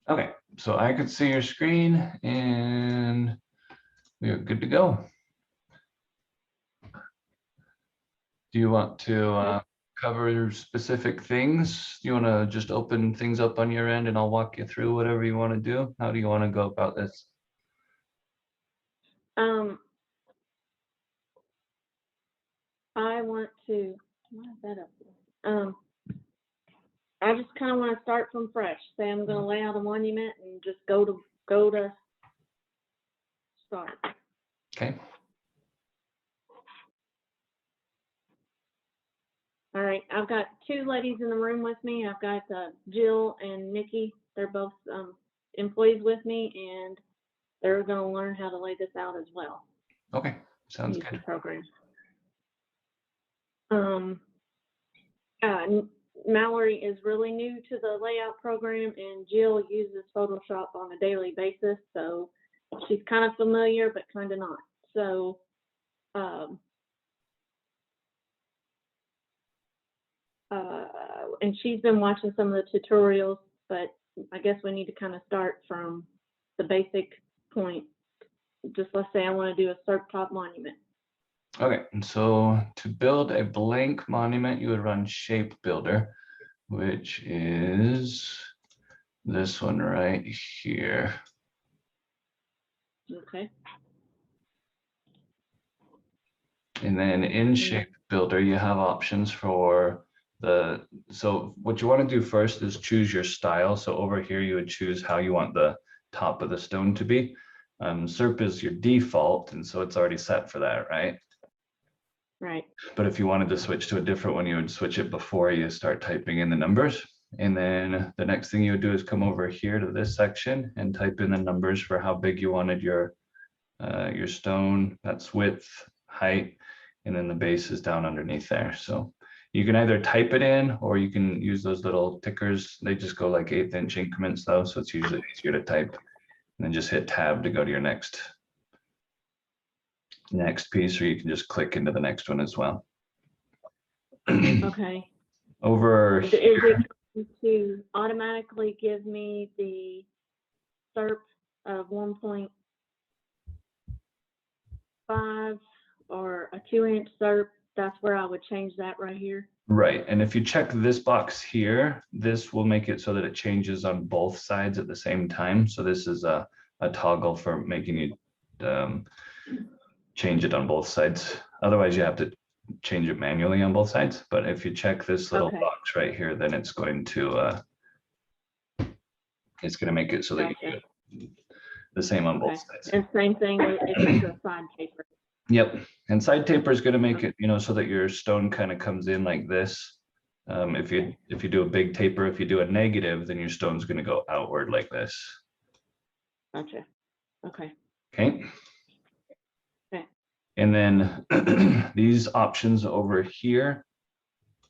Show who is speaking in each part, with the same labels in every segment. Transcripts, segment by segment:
Speaker 1: Okay, so I could see your screen and we're good to go. Do you want to cover specific things? Do you want to just open things up on your end and I'll walk you through whatever you want to do? How do you want to go about this?
Speaker 2: I want to, I just kind of want to start from fresh. Say I'm going to lay out a monument and just go to start.
Speaker 1: Okay.
Speaker 2: All right, I've got two ladies in the room with me. I've got Jill and Nikki. They're both employees with me, and they're going to learn how to lay this out as well.
Speaker 1: Okay, sounds good.
Speaker 2: The program. Mallory is really new to the layout program, and Jill uses Photoshop on a daily basis, so she's kind of familiar, but kind of not. So, and she's been watching some of the tutorials, but I guess we need to kind of start from the basic point. Just let's say I want to do a SERP top monument.
Speaker 1: Okay, and so to build a blank monument, you would run Shape Builder, which is this one right here.
Speaker 2: Okay.
Speaker 1: And then in Shape Builder, you have options for so what you want to do first is choose your style. So over here, you would choose how you want the top of the stone to be. SERP is your default, and so it's already set for that, right?
Speaker 2: Right.
Speaker 1: But if you wanted to switch to a different one, you would switch it before you start typing in the numbers. And then the next thing you would do is come over here to this section and type in the numbers for how big you wanted your stone. That's width, height, and then the base is down underneath there. So you can either type it in or you can use those little tickers. They just go like 1/8 inch increments though, so it's usually easier to type. And then just hit tab to go to your next piece, or you can just click into the next one as well.
Speaker 2: Okay.
Speaker 1: Over
Speaker 2: here. Is it going to automatically give me the SERP of 1.5 or a 2-inch SERP? That's where I would change that right here.
Speaker 1: Right, and if you check this box here, this will make it so that it changes on both sides at the same time. So this is a toggle for making you change it on both sides. Otherwise, you have to change it manually on both sides. But if you check this little box right here, then it's going to make it so that you do the same on both sides.
Speaker 2: And same thing if it's a side taper.
Speaker 1: Yep, and side taper is going to make it, so that your stone kind of comes in like this. If you do a big taper, if you do a negative, then your stone's going to go outward like this.
Speaker 2: Gotcha. Okay.
Speaker 1: Okay. And then these options over here,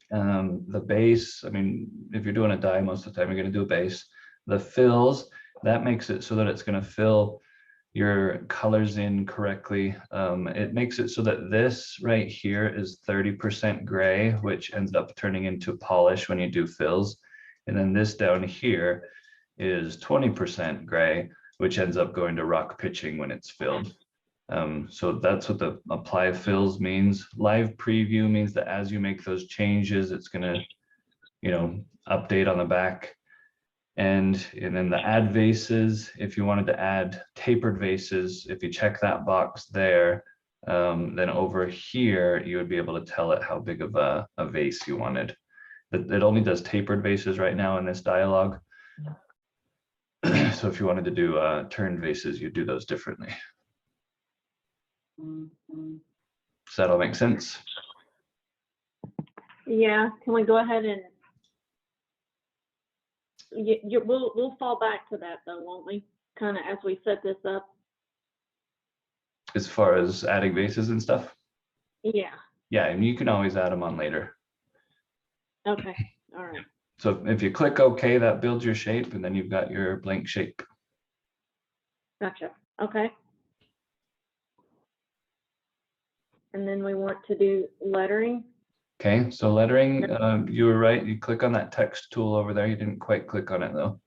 Speaker 1: the base, I mean, if you're doing a die, most of the time you're going to do a base. The fills, that makes it so that it's going to fill your colors in correctly. It makes it so that this right here is 30% gray, which ends up turning into polish when you do fills. And then this down here is 20% gray, which ends up going to rock pitching when it's filled. So that's what the apply fills means. Live preview means that as you make those changes, it's going to, update on the back. And then the add vases, if you wanted to add tapered vases, if you check that box there, then over here, you would be able to tell it how big of a vase you wanted. It only does tapered vases right now in this dialog. So if you wanted to do turned vases, you'd do those differently. Does that all make sense?
Speaker 2: Yeah, can we go ahead and we'll fall back to that though, won't we? Kind of as we set this up.
Speaker 1: As far as adding vases and stuff?
Speaker 2: Yeah.
Speaker 1: Yeah, and you can always add them on later.
Speaker 2: Okay, all right.
Speaker 1: So if you click OK, that builds your shape, and then you've got your blank shape.
Speaker 2: Gotcha. Okay. And then we want to do lettering.
Speaker 1: Okay, so lettering, you were right. You click on that text tool over there. You didn't quite click on it though.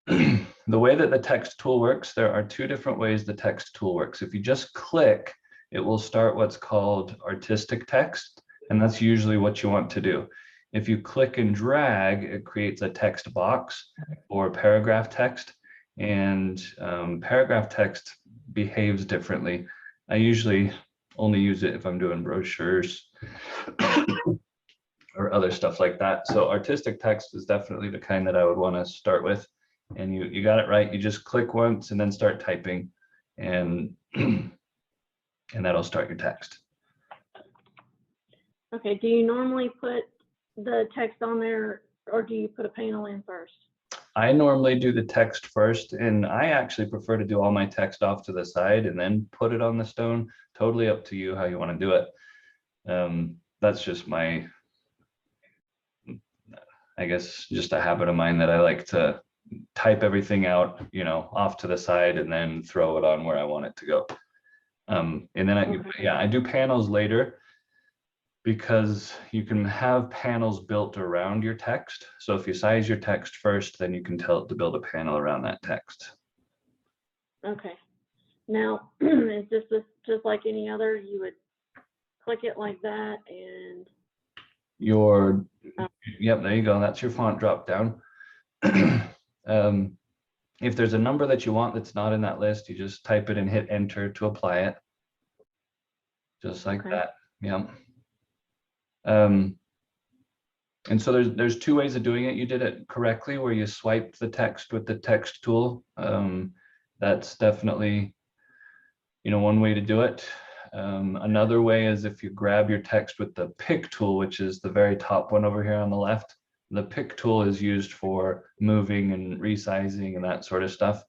Speaker 1: The way that the text tool works, there are two different ways the text tool works. If you just click, it will start what's called artistic text, and that's usually what you want to do. If you click and drag, it creates a text box or paragraph text, and paragraph text behaves differently. I usually only use it if I'm doing brochures or other stuff like that. So artistic text is definitely the kind that I would want to start with. And you got it right. You just click once and then start typing, and and that'll start your text.
Speaker 2: Okay, do you normally put the text on there, or do you put a panel in first?
Speaker 1: I normally do the text first, and I actually prefer to do all my text off to the side and then put it on the stone. Totally up to you how you want to do it. That's just my, I guess, just a habit of mine that I like to type everything out, you know, off to the side and then throw it on where I want it to go. And then I do panels later, because you can have panels built around your text. So if you size your text first, then you can tell it to build a panel around that text.
Speaker 2: Okay. Now, is this just like any other? You would click it like that and...
Speaker 1: Yep, there you go. That's your font drop down. If there's a number that you want that's not in that list, you just type it and hit enter to apply it. Just like that. Yeah. And so there's two ways of doing it. You did it correctly where you swipe the text with the text tool. That's definitely, you know, one way to do it. Another way is if you grab your text with the pick tool, which is the very top one over here on the left. The pick tool is used for moving and resizing and that sort of stuff.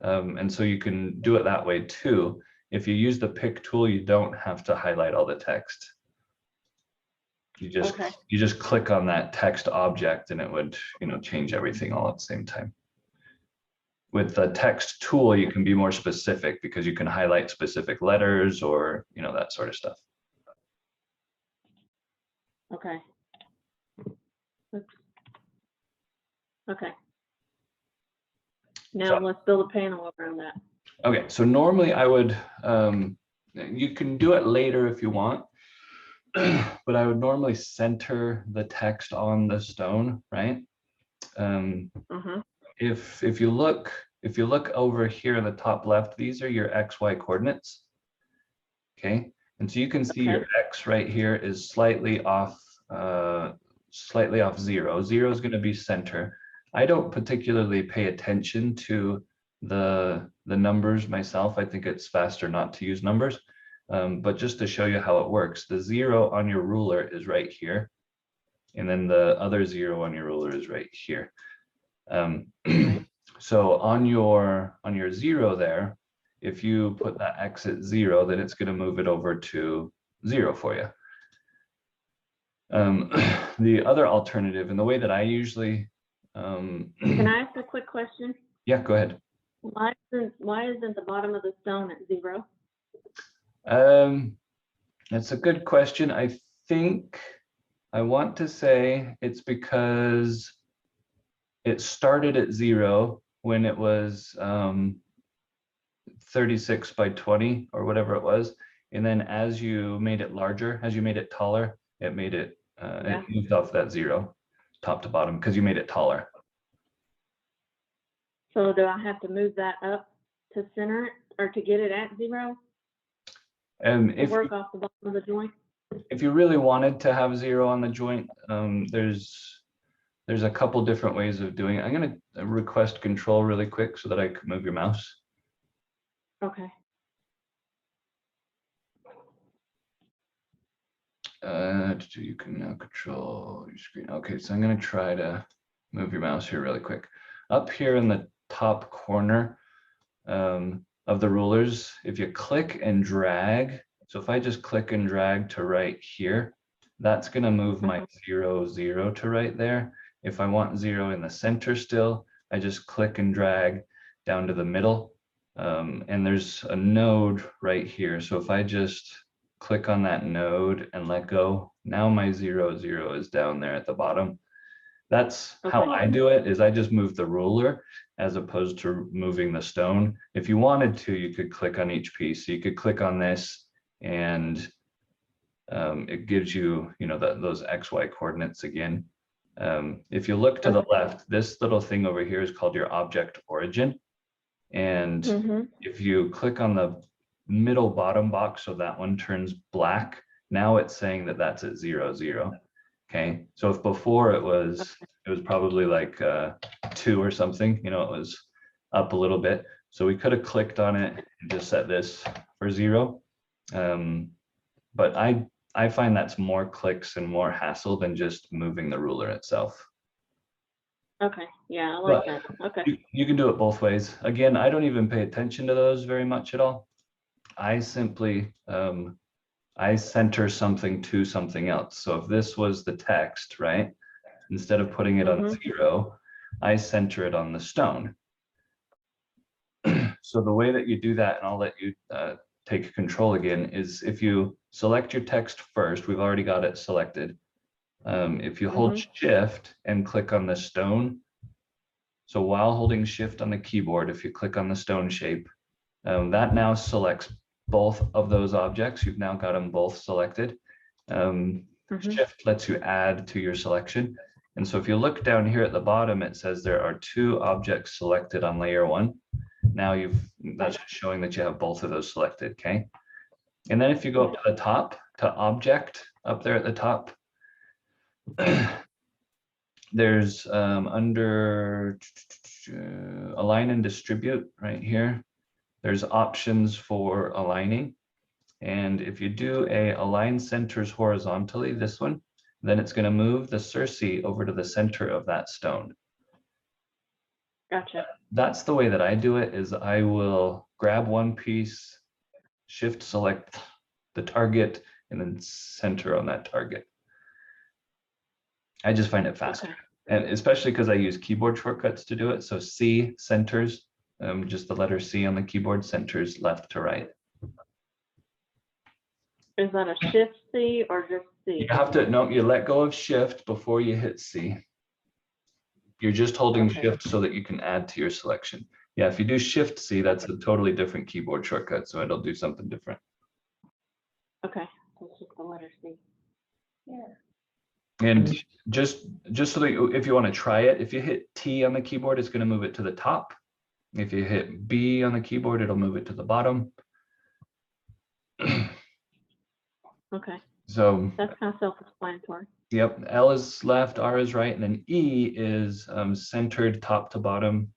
Speaker 1: And so you can do it that way too. If you use the pick tool, you don't have to highlight all the text. You just click on that text object and it would, you know, change everything all at the same time. With the text tool, you can be more specific because you can highlight specific letters or, you know, that sort of stuff.
Speaker 2: Okay. Okay. Now let's build a panel around that.
Speaker 1: Okay, so normally I would, you can do it later if you want, but I would normally center the text on the stone, right? If you look over here in the top left, these are your XY coordinates. Okay, and so you can see your X right here is slightly off 0. 0 is going to be center. I don't particularly pay attention to the numbers myself. I think it's faster not to use numbers. But just to show you how it works, the 0 on your ruler is right here. And then the other 0 on your ruler is right here. So on your 0 there, if you put that X at 0, then it's going to move it over to 0 for you. The other alternative, and the way that I usually...
Speaker 2: Can I ask a quick question?
Speaker 1: Yeah, go ahead.
Speaker 2: Why isn't the bottom of the stone at 0?
Speaker 1: That's a good question. I think I want to say it's because it started at 0 when it was 36 by 20 or whatever it was. And then as you made it larger, as you made it taller, it made it, it moved off that 0 top to bottom because you made it taller.
Speaker 2: So do I have to move that up to center it or to get it at 0?
Speaker 1: If
Speaker 2: work off the bottom of the joint?
Speaker 1: If you really wanted to have 0 on the joint, there's a couple different ways of doing it. I'm going to request control really quick so that I can move your mouse.
Speaker 2: Okay.
Speaker 1: You can now control your screen. Okay, so I'm going to try to move your mouse here really quick. Up here in the top corner of the rulers, if you click and drag, so if I just click and drag to right here, that's going to move my 0, 0 to right there. If I want 0 in the center still, I just click and drag down to the middle. And there's a node right here. So if I just click on that node and let go, now my 0, 0 is down there at the bottom. That's how I do it, is I just move the ruler as opposed to moving the stone. If you wanted to, you could click on each piece. So you could click on this and it gives you, you know, those XY coordinates again. If you look to the left, this little thing over here is called your object origin. And if you click on the middle bottom box, so that one turns black, now it's saying that that's at 0, 0. Okay, so if before it was probably like 2 or something, you know, it was up a little bit. So we could have clicked on it and just set this for 0. But I find that's more clicks and more hassle than just moving the ruler itself.
Speaker 2: Okay, yeah, I like that. Okay.
Speaker 1: You can do it both ways. Again, I don't even pay attention to those very much at all. I simply, I center something to something else. So if this was the text, right, instead of putting it on 0, I center it on the stone. So the way that you do that, and I'll let you take control again, is if you select your text first, we've already got it selected. If you hold shift and click on the stone, so while holding shift on the keyboard, if you click on the stone shape, that now selects both of those objects. You've now got them both selected. Shift lets you add to your selection. And so if you look down here at the bottom, it says there are 2 objects selected on layer 1. Now that's showing that you have both of those selected, okay? And then if you go up to the top, to object, up there at the top, there's under align and distribute right here. There's options for aligning. And if you do a align centers horizontally, this one, then it's going to move the Searcy over to the center of that stone.
Speaker 2: Gotcha.
Speaker 1: That's the way that I do it, is I will grab one piece, shift select the target, and then center on that target. I just find it faster. Okay. And especially because I use keyboard shortcuts to do it. So C centers, just the letter C on the keyboard, centers left to right.
Speaker 2: Is that a shift C or just C?
Speaker 1: You have to, no, you let go of shift before you hit C. You're just holding shift so that you can add to your selection. Yeah, if you do shift C, that's a totally different keyboard shortcut, so it'll do something different.
Speaker 2: Okay, that's just the letter C. Yeah.
Speaker 1: And just so that if you want to try it, if you hit T on the keyboard, it's going to move it to the top. If you hit B on the keyboard, it'll move it to the bottom.
Speaker 2: Okay.
Speaker 1: So
Speaker 2: that's kind of self-explanatory.
Speaker 1: Yep, L is left, R is right, and then E is centered top to bottom.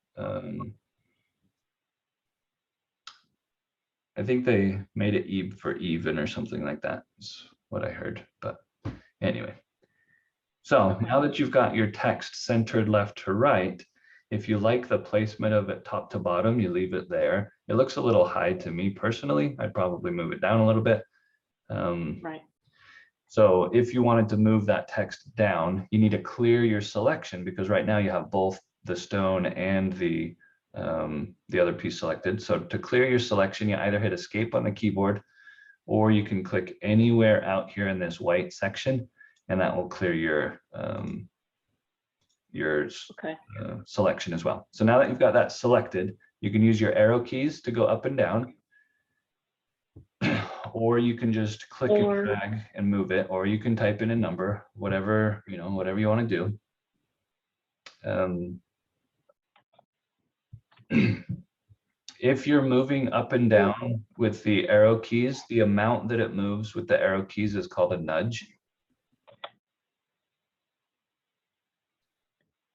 Speaker 1: I think they made it E for even or something like that, is what I heard. But anyway, so now that you've got your text centered left to right, if you like the placement of it top to bottom, you leave it there. It looks a little high to me personally. I'd probably move it down a little bit.
Speaker 2: Right.
Speaker 1: So if you wanted to move that text down, you need to clear your selection, because right now you have both the stone and the other piece selected. So to clear your selection, you either hit escape on the keyboard, or you can click anywhere out here in this white section, and that will clear your selection as well. So now that you've got that selected, you can use your arrow keys to go up and down. Or you can just click and drag and move it, or you can type in a number, whatever you want to do. If you're moving up and down with the arrow keys, the amount that it moves with the arrow keys is called a nudge.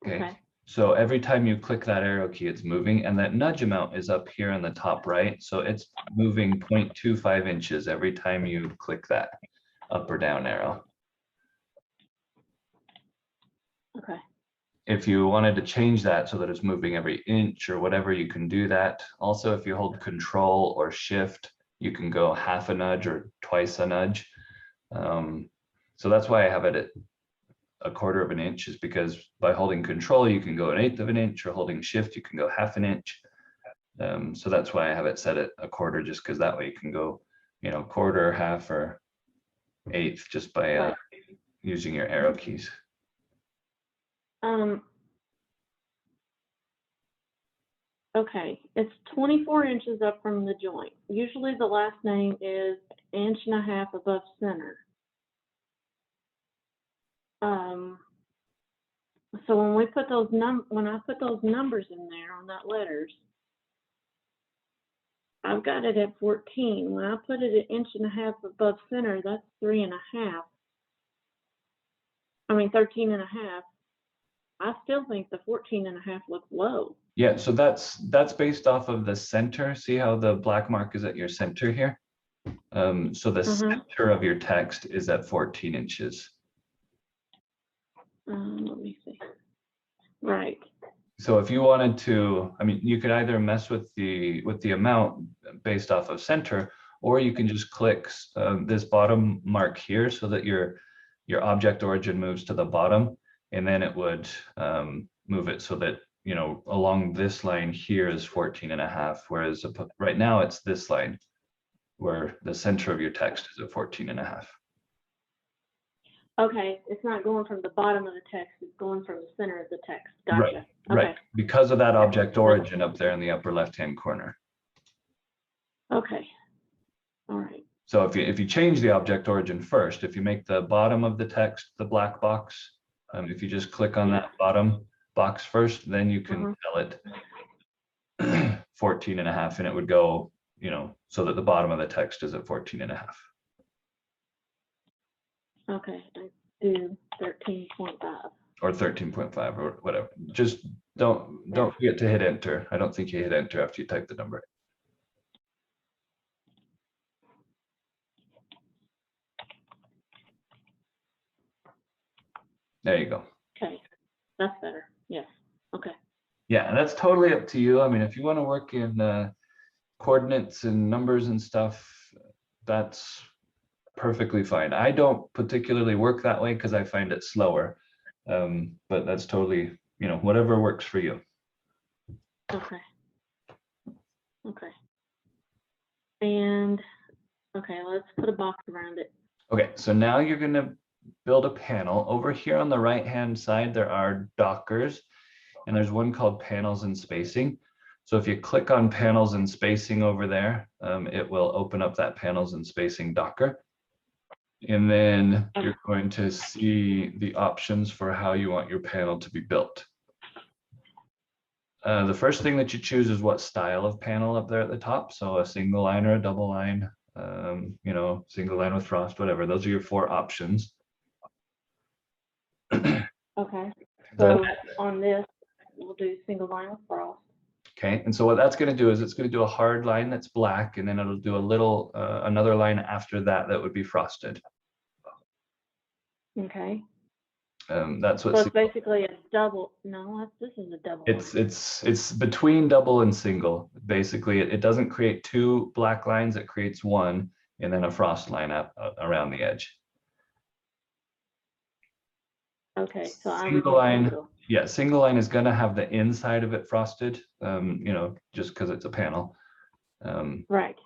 Speaker 1: Okay. So every time you click that arrow key, it's moving, and that nudge amount is up here on the top right. So it's moving 0.25 inches every time you click that up or down arrow.
Speaker 2: Okay.
Speaker 1: If you wanted to change that so that it's moving every inch or whatever, you can do that. Also, if you hold Control or Shift, you can go half a nudge or twice a nudge. So that's why I have it at 1/4 of an inch, is because by holding control, you can go 1/8 of an inch, or holding shift, you can go 1/2 an inch. So that's why I have it set at 1/4, just because that way you can go, 1/4, 1/2, or 1/8 just by using your arrow keys.
Speaker 2: Okay, it's 24 inches up from the joint. Usually the last name is 1.5 inches above center. So when we put those when I put those numbers in there on that letters, I've got it at 14. When I put it at 1.5 inches above center, that's 3.5. I mean 13.5. I still think the 14.5 looks low.
Speaker 1: Yeah, so that's based off of the center. See how the black mark is at your center here? So the center of your text is at 14 inches.
Speaker 2: Let me see. Right.
Speaker 1: So if you wanted to, I mean, you could either mess with the amount based off of center, or you can just click this bottom mark here so that your object origin moves to the bottom, and then it would move it so that, along this line here is 14.5, whereas right now it's this line where the center of your text is at 14.5.
Speaker 2: Okay, it's not going from the bottom of the text, it's going from the center of the text. Gotcha.
Speaker 1: Right, right. Because of that object origin up there in the upper left-hand corner.
Speaker 2: Okay, all right.
Speaker 1: So if you change the object origin first, if you make the bottom of the text the black box, if you just click on that bottom box first, then you can tell it 14.5, and it would go, so that the bottom of the text is at 14.5.
Speaker 2: Okay, I do 13.5.
Speaker 1: Or 13.5 or whatever. Just don't forget to hit enter. I don't think you hit enter after you type the number. There you go.
Speaker 2: Okay, that's better. Yes. Okay.
Speaker 1: Yeah, and that's totally up to you. I mean, if you want to work in coordinates and numbers and stuff, that's perfectly fine. I don't particularly work that way because I find it slower, but that's totally, whatever works for you.
Speaker 2: Okay. Okay. And okay, let's put a box around it.
Speaker 1: Okay, so now you're going to build a panel. Over here on the right hand side, there are dockers, and there's one called panels and spacing. So if you click on panels and spacing over there, it will open up that panels and spacing docker. And then you're going to see the options for how you want your panel to be built. The first thing that you choose is what style of panel up there at the top. So a single line or a double line, single line with frost, whatever. Those are your 4 options.
Speaker 2: Okay. So on this, we'll do single line with frost.
Speaker 1: Okay, and so what that's going to do is it's going to do a hard line that's black, and then it'll do a little another line after that would be frosted.
Speaker 2: Okay.
Speaker 1: That's what.
Speaker 2: So it's basically a double. No, this is a double.
Speaker 1: It's between double and single. Basically, it doesn't create 2 black lines; it creates 1, and then a frost line up around the edge.
Speaker 2: Okay, so
Speaker 1: single line. Yeah, single line is going to have the inside of it frosted, just because it's a panel.
Speaker 2: Right.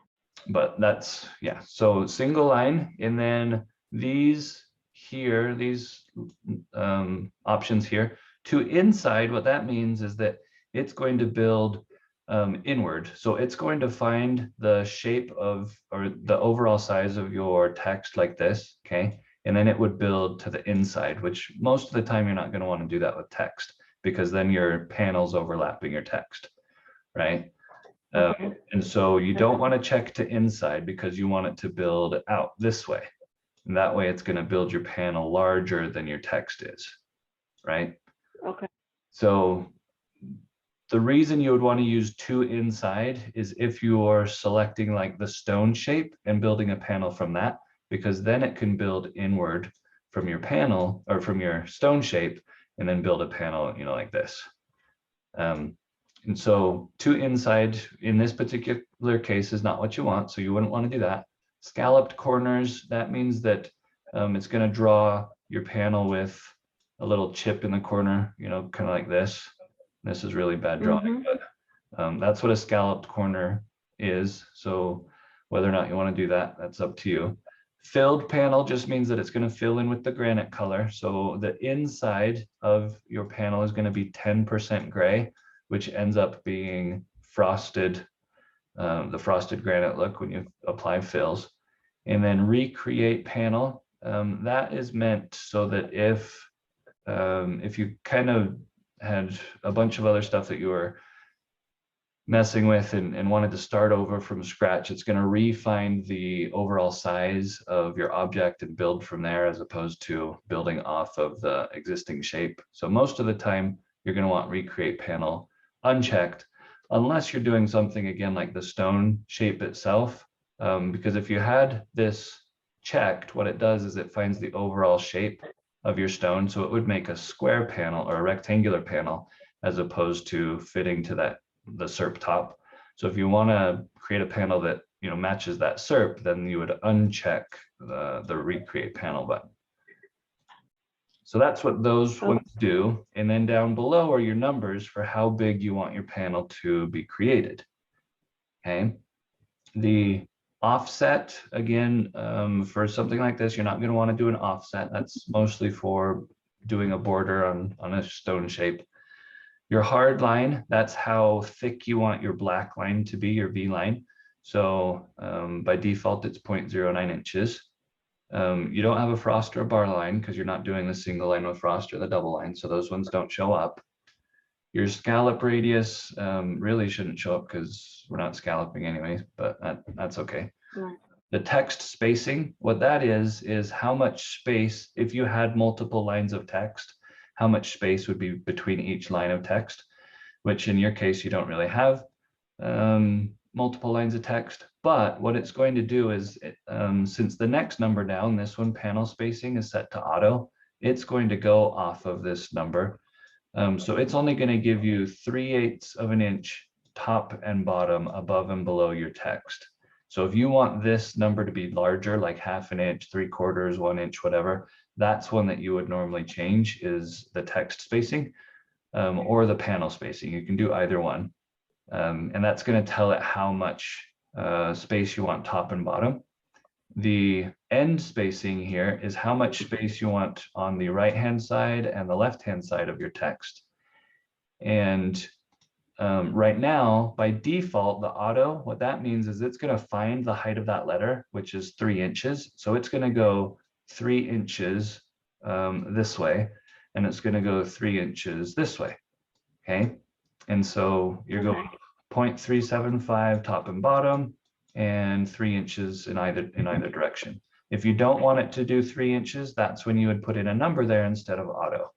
Speaker 1: But that's, yeah, so single line, and then these here, these options here, to inside, what that means is that it's going to build inward. So it's going to find the shape of, or the overall size of your text like this, okay? And then it would build to the inside, which most of the time you're not going to want to do that with text, because then your panel's overlapping your text, right? And so you don't want to check to inside because you want it to build out this way. And that way it's going to build your panel larger than your text is, right?
Speaker 2: Okay.
Speaker 1: So the reason you would want to use 2 inside is if you're selecting like the stone shape and building a panel from that, because then it can build inward from your panel or from your stone shape and then build a panel, like this. And so 2 inside in this particular case is not what you want. So you wouldn't want to do that. Scalloped corners, that means that it's going to draw your panel with a little chip in the corner, you know, kind of like this. This is really bad drawing, but that's what a scalloped corner is. So whether or not you want to do that, that's up to you. Filled panel just means that it's going to fill in with the granite color. So the inside of your panel is going to be 10% gray, which ends up being frosted, the frosted granite look when you apply fills. And then recreate panel, that is meant so that if you kind of had a bunch of other stuff that you were messing with and wanted to start over from scratch, it's going to refine the overall size of your object and build from there, as opposed to building off of the existing shape. So most of the time you're going to want recreate panel unchecked, unless you're doing something again like the stone shape itself, because if you had this checked, what it does is it finds the overall shape of your stone, so it would make a square panel or a rectangular panel as opposed to fitting to the SERP top. So if you want to create a panel that, you know, matches that SERP, then you would uncheck the recreate panel button. So that's what those ones do. And then down below are your numbers for how big you want your panel to be created. Okay. The offset, again, for something like this, you're not going to want to do an offset. That's mostly for doing a border on a stone shape. Your hard line, that's how thick you want your black line to be, your V line. So by default, it's 0.09 inches. You don't have a frost or a bar line because you're not doing the single line with frost or the double line. So those ones don't show up. Your scallop radius really shouldn't show up because we're not scalloping anyways, but that's okay.
Speaker 2: Right.
Speaker 1: The text spacing, what that is how much space, if you had multiple lines of text, how much space would be between each line of text, which in your case, you don't really have multiple lines of text. But what it's going to do is, since the next number down, this one, panel spacing, is set to auto, it's going to go off of this number. So it's only going to give you 3/8 of an inch top and bottom, above and below your text. So if you want this number to be larger, like 1/2 inch, 3/4, 1 inch, whatever, that's one that you would normally change, is the text spacing or the panel spacing. You can do either one. And that's going to tell it how much space you want top and bottom. The end spacing here is how much space you want on the right-hand side and the left-hand side of your text. And right now, by default, the auto, what that means is it's going to find the height of that letter, which is 3 inches. So it's going to go 3 inches this way, and it's going to go 3 inches this way. Okay. And so you're going 0.375 top and bottom, and 3 inches in either direction. If you don't want it to do 3 inches, that's when you would put in a number there instead of auto.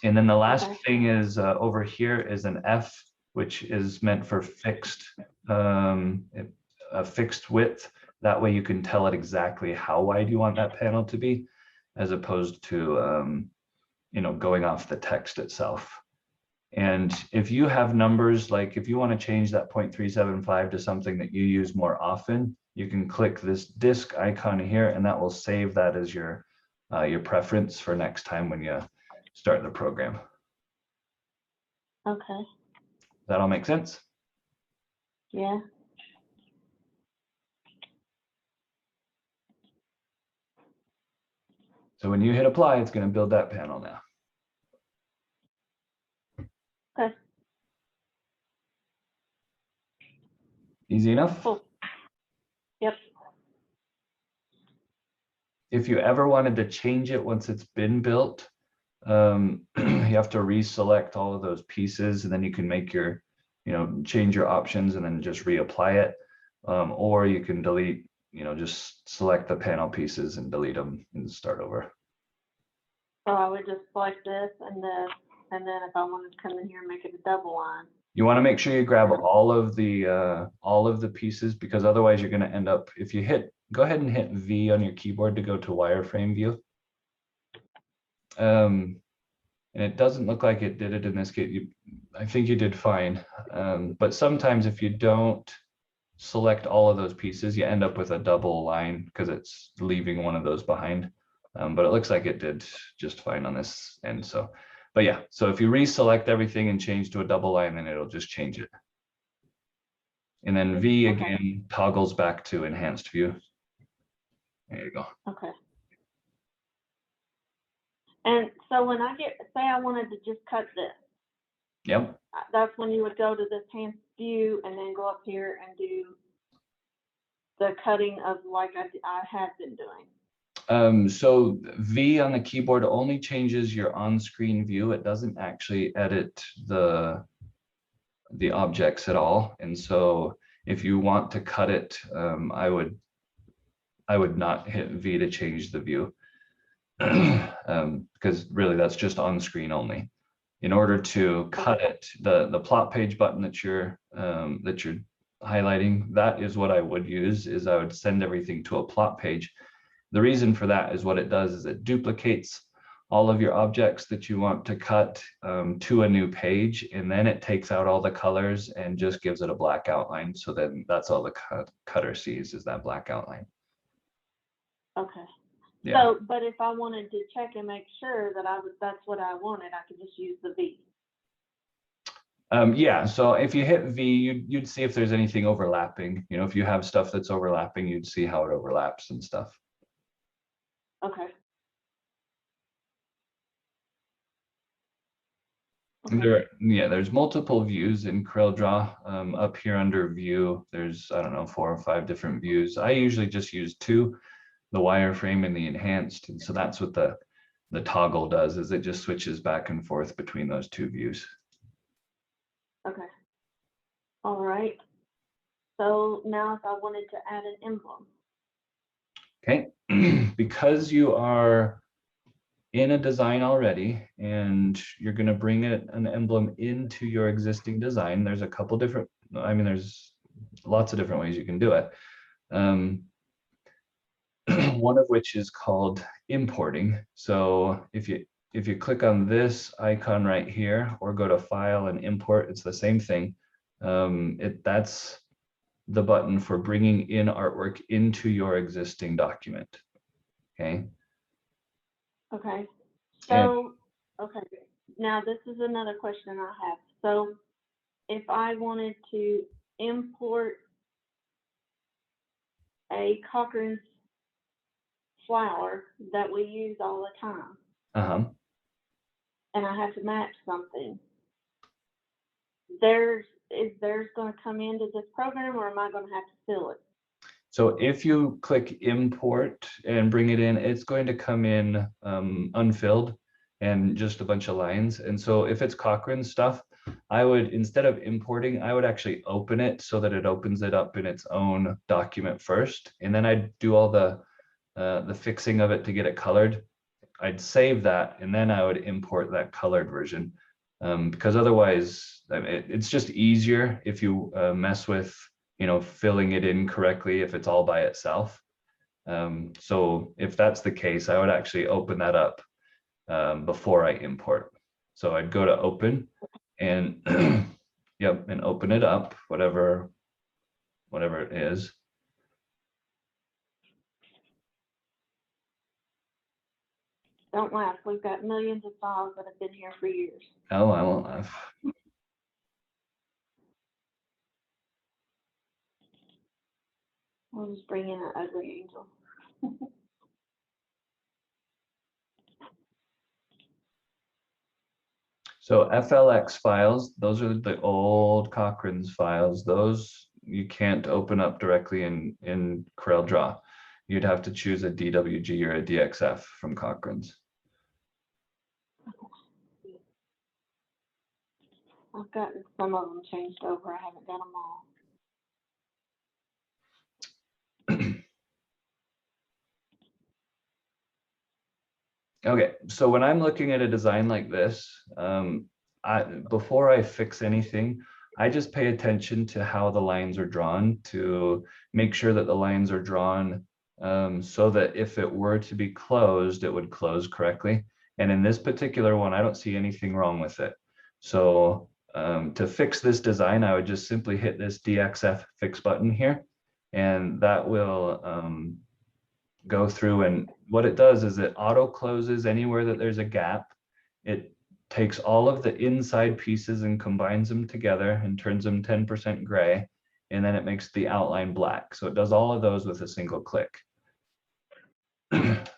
Speaker 1: And then the last thing is over here is an F, which is meant for fixed, a fixed width. That way you can tell it exactly how wide you want that panel to be, as opposed to you know, going off the text itself. And if you have numbers, like if you want to change that 0.375 to something that you use more often, you can click this disk icon here, and that will save that as your preference for next time when you start the program.
Speaker 2: Okay.
Speaker 1: Does that all make sense?
Speaker 2: Yeah.
Speaker 1: So when you hit apply, it's going to build that panel now.
Speaker 2: Okay.
Speaker 1: Easy enough?
Speaker 2: Cool. Yep.
Speaker 1: If you ever wanted to change it once it's been built, you have to reselect all of those pieces, and then you can make your, you know, change your options and then just reapply it. Or you can delete, you know, just select the panel pieces and delete them and start over.
Speaker 2: So I would just select this and this, and then if I wanted to come in here and make it a double line.
Speaker 1: You want to make sure you grab all of the pieces, because otherwise you're going to end up, if you go ahead and hit V on your keyboard to go to wireframe view. And it doesn't look like it did it in this case. I think you did fine. But sometimes if you don't select all of those pieces, you end up with a double line because it's leaving one of those behind. But it looks like it did just fine on this end. So, but yeah, so if you reselect everything and change to a double line, then it'll just change it. And then V again toggles back to enhanced view. There you go.
Speaker 2: Okay. And so when I get, say I wanted to just cut this.
Speaker 1: Yep.
Speaker 2: That's when you would go to this enhanced view and then go up here and do the cutting of like I had been doing.
Speaker 1: So V on the keyboard only changes your on-screen view. It doesn't actually edit the objects at all. And so if you want to cut it, I would not hit V to change the view. Because really that's just on screen only. In order to cut it, the plot page button that you're highlighting, that is what I would use. Is I would send everything to a plot page. The reason for that is what it does is it duplicates all of your objects that you want to cut to a new page, and then it takes out all the colors and just gives it a black outline. So then that's all the cutter sees is that black outline.
Speaker 2: Okay.
Speaker 1: Yeah.
Speaker 2: So, but if I wanted to check and make sure that that's what I wanted, I could just use the V.
Speaker 1: Yeah, so if you hit V, you'd see if there's anything overlapping. You know, if you have stuff that's overlapping, you'd see how it overlaps and stuff.
Speaker 2: Okay.
Speaker 1: There's multiple views in Coreldraw. Up here under view, there's, I don't know, 4 or 5 different views. I usually just use 2, the wireframe and the enhanced. And so that's what the toggle does, is it just switches back and forth between those 2 views.
Speaker 2: Okay. All right. So now if I wanted to add an emblem.
Speaker 1: Okay, because you are in a design already and you're going to bring an emblem into your existing design, there's a couple different, I mean, there's lots of different ways you can do it. One of which is called importing. So if you click on this icon right here or go to File and Import, it's the same thing. That's the button for bringing in artwork into your existing document. Okay.
Speaker 2: Okay. So, okay. Now this is another question I have. So if I wanted to import a Cochrane's flower that we use all the time, and I have to match something, is theirs going to come into this program, or am I going to have to fill it?
Speaker 1: So if you click import and bring it in, it's going to come in unfilled and just a bunch of lines. And so if it's Cochrane stuff, I would, instead of importing, I would actually open it so that it opens it up in its own document first. And then I'd do all the fixing of it to get it colored. I'd save that, and then I would import that colored version. Because otherwise, it's just easier if you mess with, you know, filling it in correctly if it's all by itself. So if that's the case, I would actually open that up before I import. So I'd go to open and yep, and open it up, whatever it is.
Speaker 2: Don't laugh. We've got millions of files that have been here for years.
Speaker 1: Oh, I won't laugh.
Speaker 2: I'll just bring in an ugly angel.
Speaker 1: So FLX files, those are the old Cochrane's files. Those you can't open up directly in Coreldraw. You'd have to choose a DWG or a DXF from Cochrane's.
Speaker 2: I've gotten some of them changed over. I haven't done them all.
Speaker 1: Okay, so when I'm looking at a design like this, before I fix anything, I just pay attention to how the lines are drawn to make sure that the lines are drawn so that if it were to be closed, it would close correctly. And in this particular one, I don't see anything wrong with it. So to fix this design, I would just simply hit this Dxf Fix button here, and that will go through, and what it does is it auto closes anywhere that there's a gap. It takes all of the inside pieces and combines them together and turns them 10% gray, and then it makes the outline black. So it does all of those with a single click.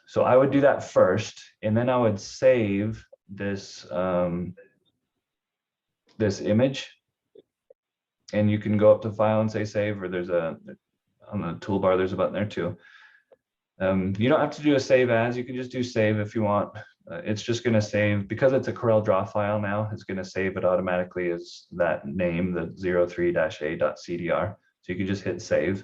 Speaker 1: So I would do that first, and then I would save this this image, and you can go up to File and say Save, or there's a, on the toolbar, there's a button there too. You don't have to do a Save As, you can just do Save if you want. It's just going to save, because it's a Coreldraw file now, it's going to save it automatically as that name, the 03-a.cdr. So you can just hit Save.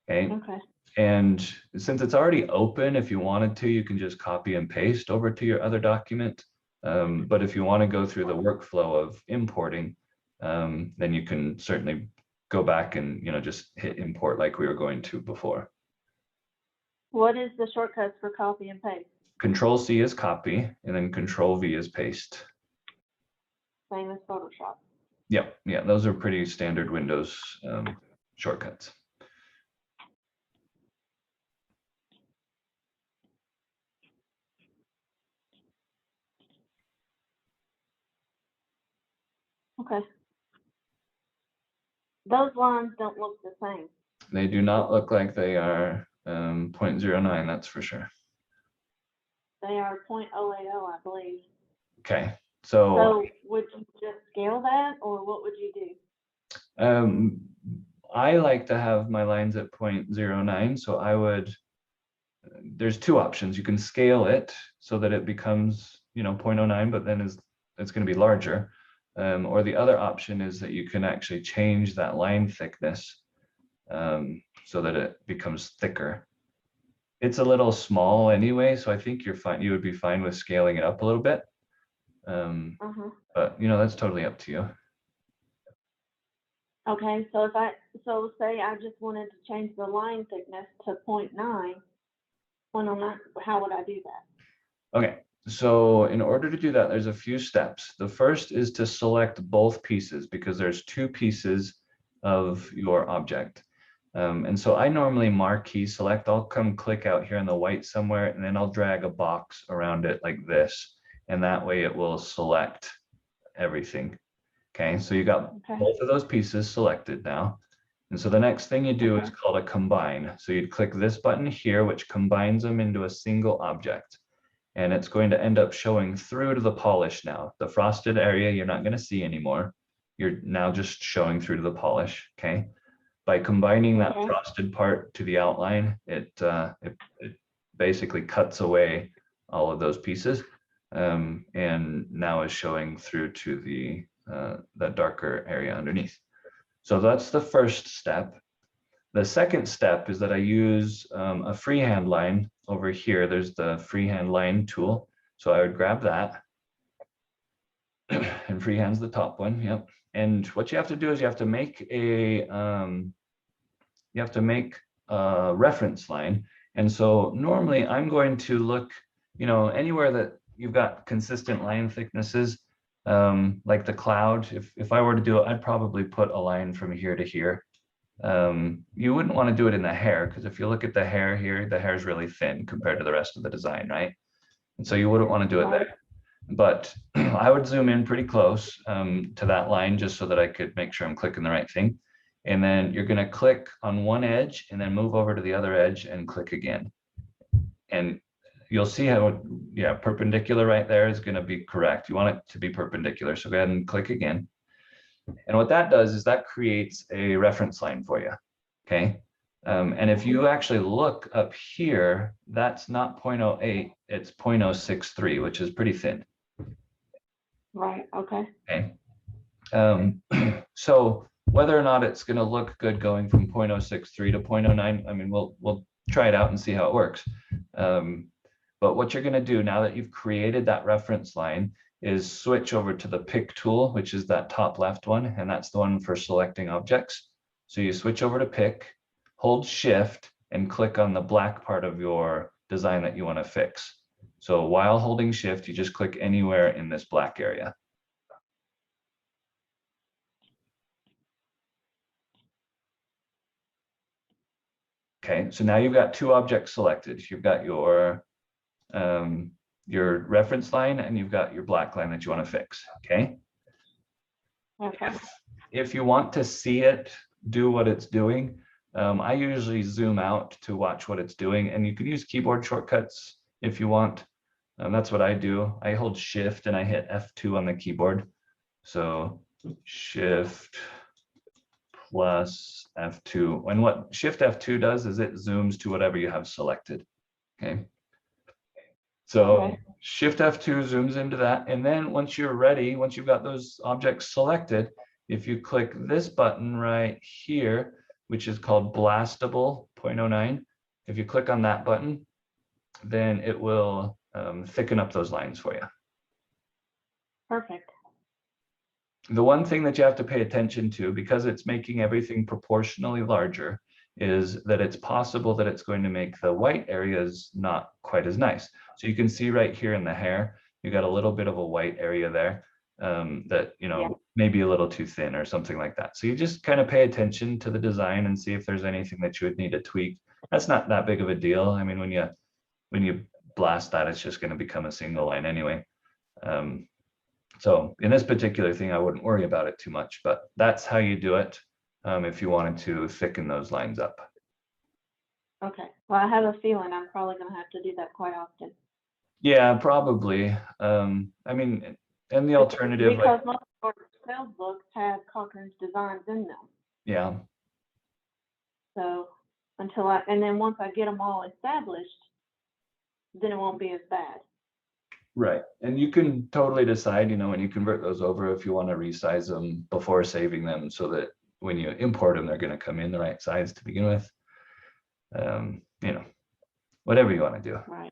Speaker 1: Okay.
Speaker 2: Okay.
Speaker 1: And since it's already open, if you wanted to, you can just copy and paste over to your other document. But if you want to go through the workflow of importing, then you can certainly go back and, you know, just hit import like we were going to before.
Speaker 2: What is the shortcuts for copy and paste?
Speaker 1: Control C is copy, and then Control V is paste.
Speaker 2: Same as Photoshop.
Speaker 1: Yep, yeah, those are pretty standard Windows shortcuts.
Speaker 2: Okay. Those lines don't look the same.
Speaker 1: They do not look like they are 0.09, that's for sure.
Speaker 2: They are 0.080, I believe.
Speaker 1: Okay,
Speaker 2: So would you just scale that, or what would you do?
Speaker 1: I like to have my lines at 0.09, so I would, there's two options. You can scale it so that it becomes, you know, 0.09, but then it's going to be larger. Or the other option is that you can actually change that line thickness so that it becomes thicker. It's a little small anyway, so I think you're fine. You would be fine with scaling it up a little bit. But you know, that's totally up to you.
Speaker 2: Okay, so so say I just wanted to change the line thickness to 0.9, how would I do that?
Speaker 1: Okay, so in order to do that, there's a few steps. The first is to select both pieces, because there's two pieces of your object. And so I normally marquee select. I'll come click out here in the white somewhere, and then I'll drag a box around it like this. And that way it will select everything. Okay, so you got both of those pieces selected now. And so the next thing you do is called a combine. So you'd click this button here, which combines them into a single object. And it's going to end up showing through to the polish now. The frosted area you're not going to see anymore. You're now just showing through to the polish. Okay. By combining that frosted part to the outline, it basically cuts away all of those pieces, and now is showing through to the that darker area underneath. So that's the first step. The second step is that I use a freehand line over here. There's the freehand line tool. So I would grab that, and freehand's the top one. Yep. And what you have to do is you have to make a reference line. And so normally I'm going to look, you know, anywhere that you've got consistent line thicknesses, like the cloud. If I were to do it, I'd probably put a line from here to here. You wouldn't want to do it in the hair, because if you look at the hair here, the hair is really thin compared to the rest of the design, right? And so you wouldn't want to do it there. But I would zoom in pretty close to that line, just so that I could make sure I'm clicking the right thing. And then you're going to click on one edge and then move over to the other edge and click again. And you'll see how, yeah, perpendicular right there is going to be correct. You want it to be perpendicular. So go ahead and click again. And what that does is that creates a reference line for you. Okay. And if you actually look up here, that's not 0.08, it's 0.063, which is pretty thin.
Speaker 2: Right. Okay.
Speaker 1: Okay. So whether or not it's going to look good going from 0.063 to 0.09, I mean, we'll try it out and see how it works. But what you're going to do now that you've created that reference line is switch over to the pick tool, which is that top left one, and that's the one for selecting objects. So you switch over to pick, hold shift, and click on the black part of your design that you want to fix. So while holding shift, you just click anywhere in this black area. Okay, so now you've got two objects selected. You've got your reference line and you've got your black line that you want to fix. Okay.
Speaker 2: Okay.
Speaker 1: If you want to see it do what it's doing, I usually zoom out to watch what it's doing, and you can use keyboard shortcuts if you want. That's what I do. I hold Shift and I hit F2 on the keyboard. So Shift plus F2. And what Shift F2 does is it zooms to whatever you have selected. Okay. So Shift F2 zooms into that. And then once you're ready, once you've got those objects selected, if you click this button right here, which is called Blastable 0.09, if you click on that button, then it will thicken up those lines for you.
Speaker 2: Perfect.
Speaker 1: The one thing that you have to pay attention to, because it's making everything proportionally larger, is that it's possible that it's going to make the white areas not quite as nice. So you can see right here in the hair, you got a little bit of a white area there that, you know, maybe a little too thin or something like that. So you just kind of pay attention to the design and see if there's anything that you would need to tweak. That's not that big of a deal. I mean, when you blast that, it's just going to become a single line anyway. So in this particular thing, I wouldn't worry about it too much, but that's how you do it if you wanted to thicken those lines up.
Speaker 2: Okay. Well, I have a feeling I'm probably going to have to do that quite often.
Speaker 1: Yeah, probably. I mean, and the alternative,
Speaker 2: because most of our sales books have Cochrane's designs in them.
Speaker 1: Yeah.
Speaker 2: So and then once I get them all established, then it won't be as bad.
Speaker 1: Right. And you can totally decide, you know, when you convert those over, if you want to resize them before saving them so that when you import them, they're going to come in the right size to begin with. You know, whatever you want to do.
Speaker 2: Right.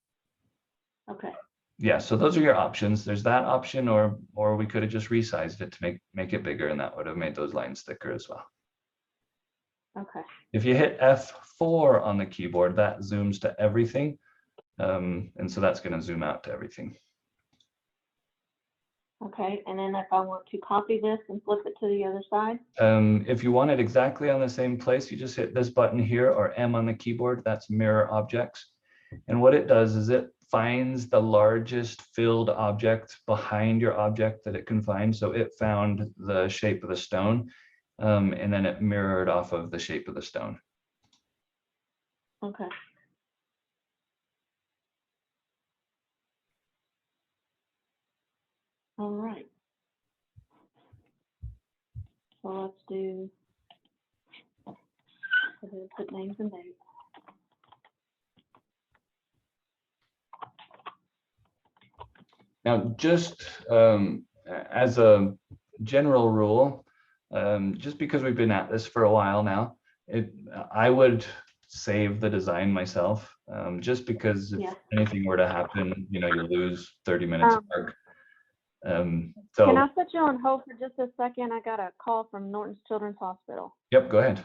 Speaker 2: Okay.
Speaker 1: Yeah, so those are your options. There's that option, or we could have just resized it to make it bigger, and that would have made those lines thicker as well.
Speaker 2: Okay.
Speaker 1: If you hit F4 on the keyboard, that zooms to everything. And so that's going to zoom out to everything.
Speaker 2: Okay, and then if I want to copy this and flip it to the other side?
Speaker 1: If you want it exactly on the same place, you just hit this button here, or M on the keyboard. That's mirror objects. And what it does is it finds the largest filled object behind your object that it can find. So it found the shape of the stone, and then it mirrored off of the shape of the stone.
Speaker 2: Okay. All right. So let's do, put names and dates.
Speaker 1: Now, just as a general rule, just because we've been at this for a while now, I would save the design myself, just because if anything were to happen, you know, you lose 30 minutes of work. So
Speaker 2: can I put you on hold for just a second? I got a call from Norton's Children's Hospital.
Speaker 1: Yep, go ahead.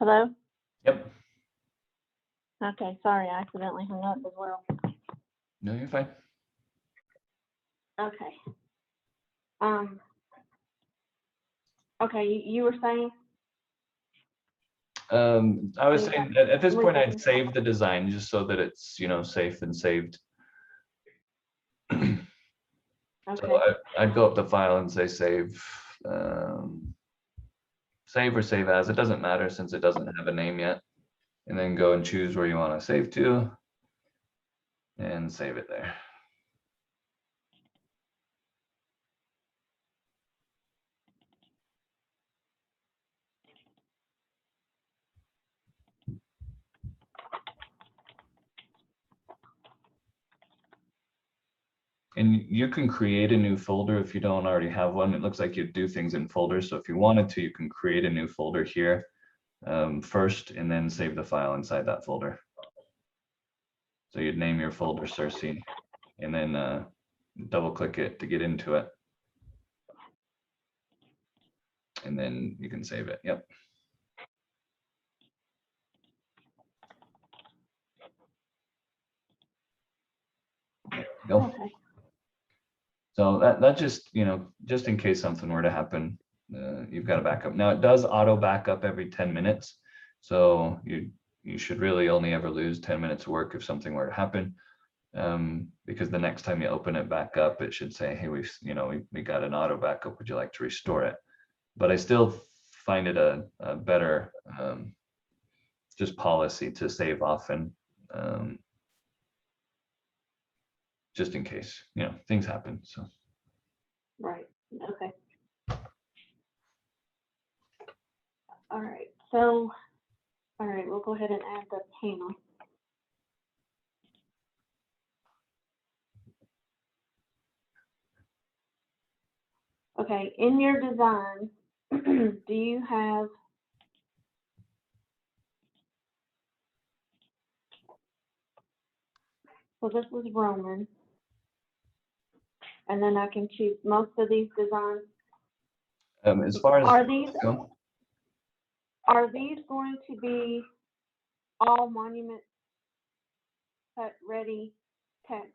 Speaker 2: Hello?
Speaker 1: Yep.
Speaker 2: Okay, sorry, I accidentally hung up as well.
Speaker 1: No, you're fine.
Speaker 2: Okay. Okay, you were saying?
Speaker 1: I was saying at this point I'd
Speaker 2: Okay.
Speaker 1: save the design just so that it's, you know, safe and saved. So I'd go up to file and say save, save or save as. It doesn't matter since it doesn't have a name yet. And then go and choose where you want to save to and save it there. And you can create a new folder if you don't already have one. It looks like you do things in folders. So if you wanted to, you can create a new folder here first and then save the file inside that folder. So you'd name your folder Searcy and then double click it to get into it. And then you can save it. Yep. There you go.
Speaker 2: Okay.
Speaker 1: So that just, you know, just in case something were to happen, you've got a backup. Now it does auto backup every 10 minutes. So you should really only ever lose 10 minutes of work if something were to happen. Because the next time you open it back up, it should say, hey, we got an auto backup. Would you like to restore it? But I still find it a better just policy to save often, just in case, you know, things happen. So.
Speaker 2: Right. Okay. All right. So, all right, we'll go ahead and add the panel. Okay, in your design, do you have so this was Roman, and then I can choose most of these designs.
Speaker 1: As far as
Speaker 2: Are these
Speaker 1: go,
Speaker 2: going to be all monument cut ready text?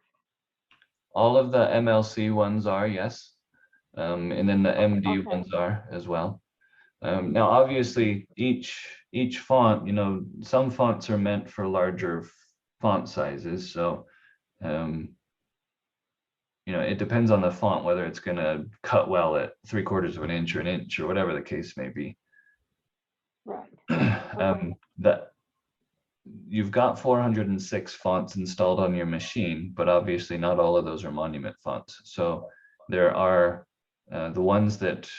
Speaker 1: all of the MLC ones are, yes. And then the MD
Speaker 2: Okay.
Speaker 1: ones are as well. Now, obviously, each font, you know, some fonts are meant for larger font sizes. So, you know, it depends on the font, whether it's going to cut well at 3/4 of an inch or an inch or whatever the case may be.
Speaker 2: Right.
Speaker 1: That you've got 406 fonts installed on your machine, but obviously not all of those are monument fonts. So there are the ones that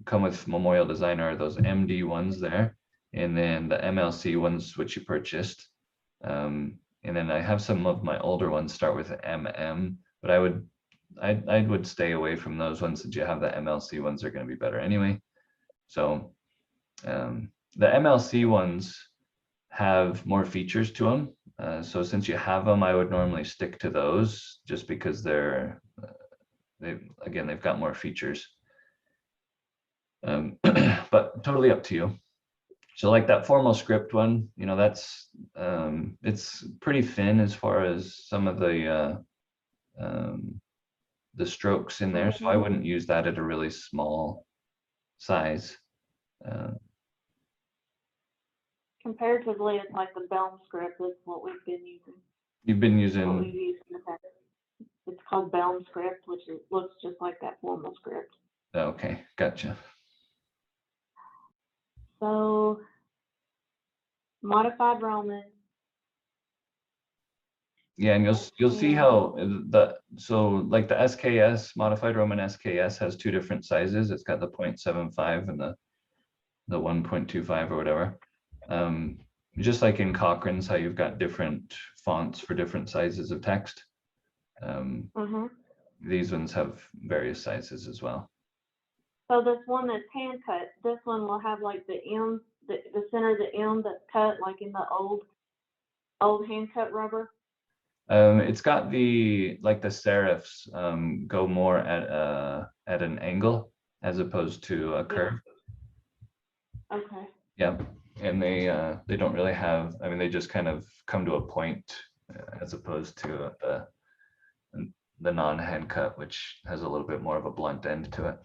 Speaker 1: come with Memorial Designer are those MD ones there, and then the MLC ones which you purchased. And then I have some of my older ones start with MM, but I would stay away from those ones that you have. The MLC ones are going to be better anyway. So the MLC ones have more features to them. So since you have them, I would normally stick to those just because they've got more features. But totally up to you. So like that formal script one, you know, that's it's pretty thin as far as some of the strokes in there. So I wouldn't use that at a really small size.
Speaker 2: Comparatively, it's like the Belm script is what we've been using.
Speaker 1: You've been
Speaker 2: What
Speaker 1: using,
Speaker 2: we've used in the past. It's called Belm script, which looks just like that formal script.
Speaker 1: okay, gotcha.
Speaker 2: So, modified Roman.
Speaker 1: Yeah, and you'll see how so like the SKS, modified Roman SKS has two different sizes. It's got the 0.75 and the 1.25 or whatever. Just like in Cochrane's, how you've got different fonts for different sizes of text. These ones have various sizes as well.
Speaker 2: So this one that's hand cut, this one will have like the M, the center of the M that's cut like in the old hand cut rubber.
Speaker 1: It's got the serifs go more at an angle as opposed to a curve.
Speaker 2: Okay.
Speaker 1: Yeah. and they don't really have, I mean, they just kind of come to a point as opposed to the non-hand cut, which has a little bit more of a blunt end to it.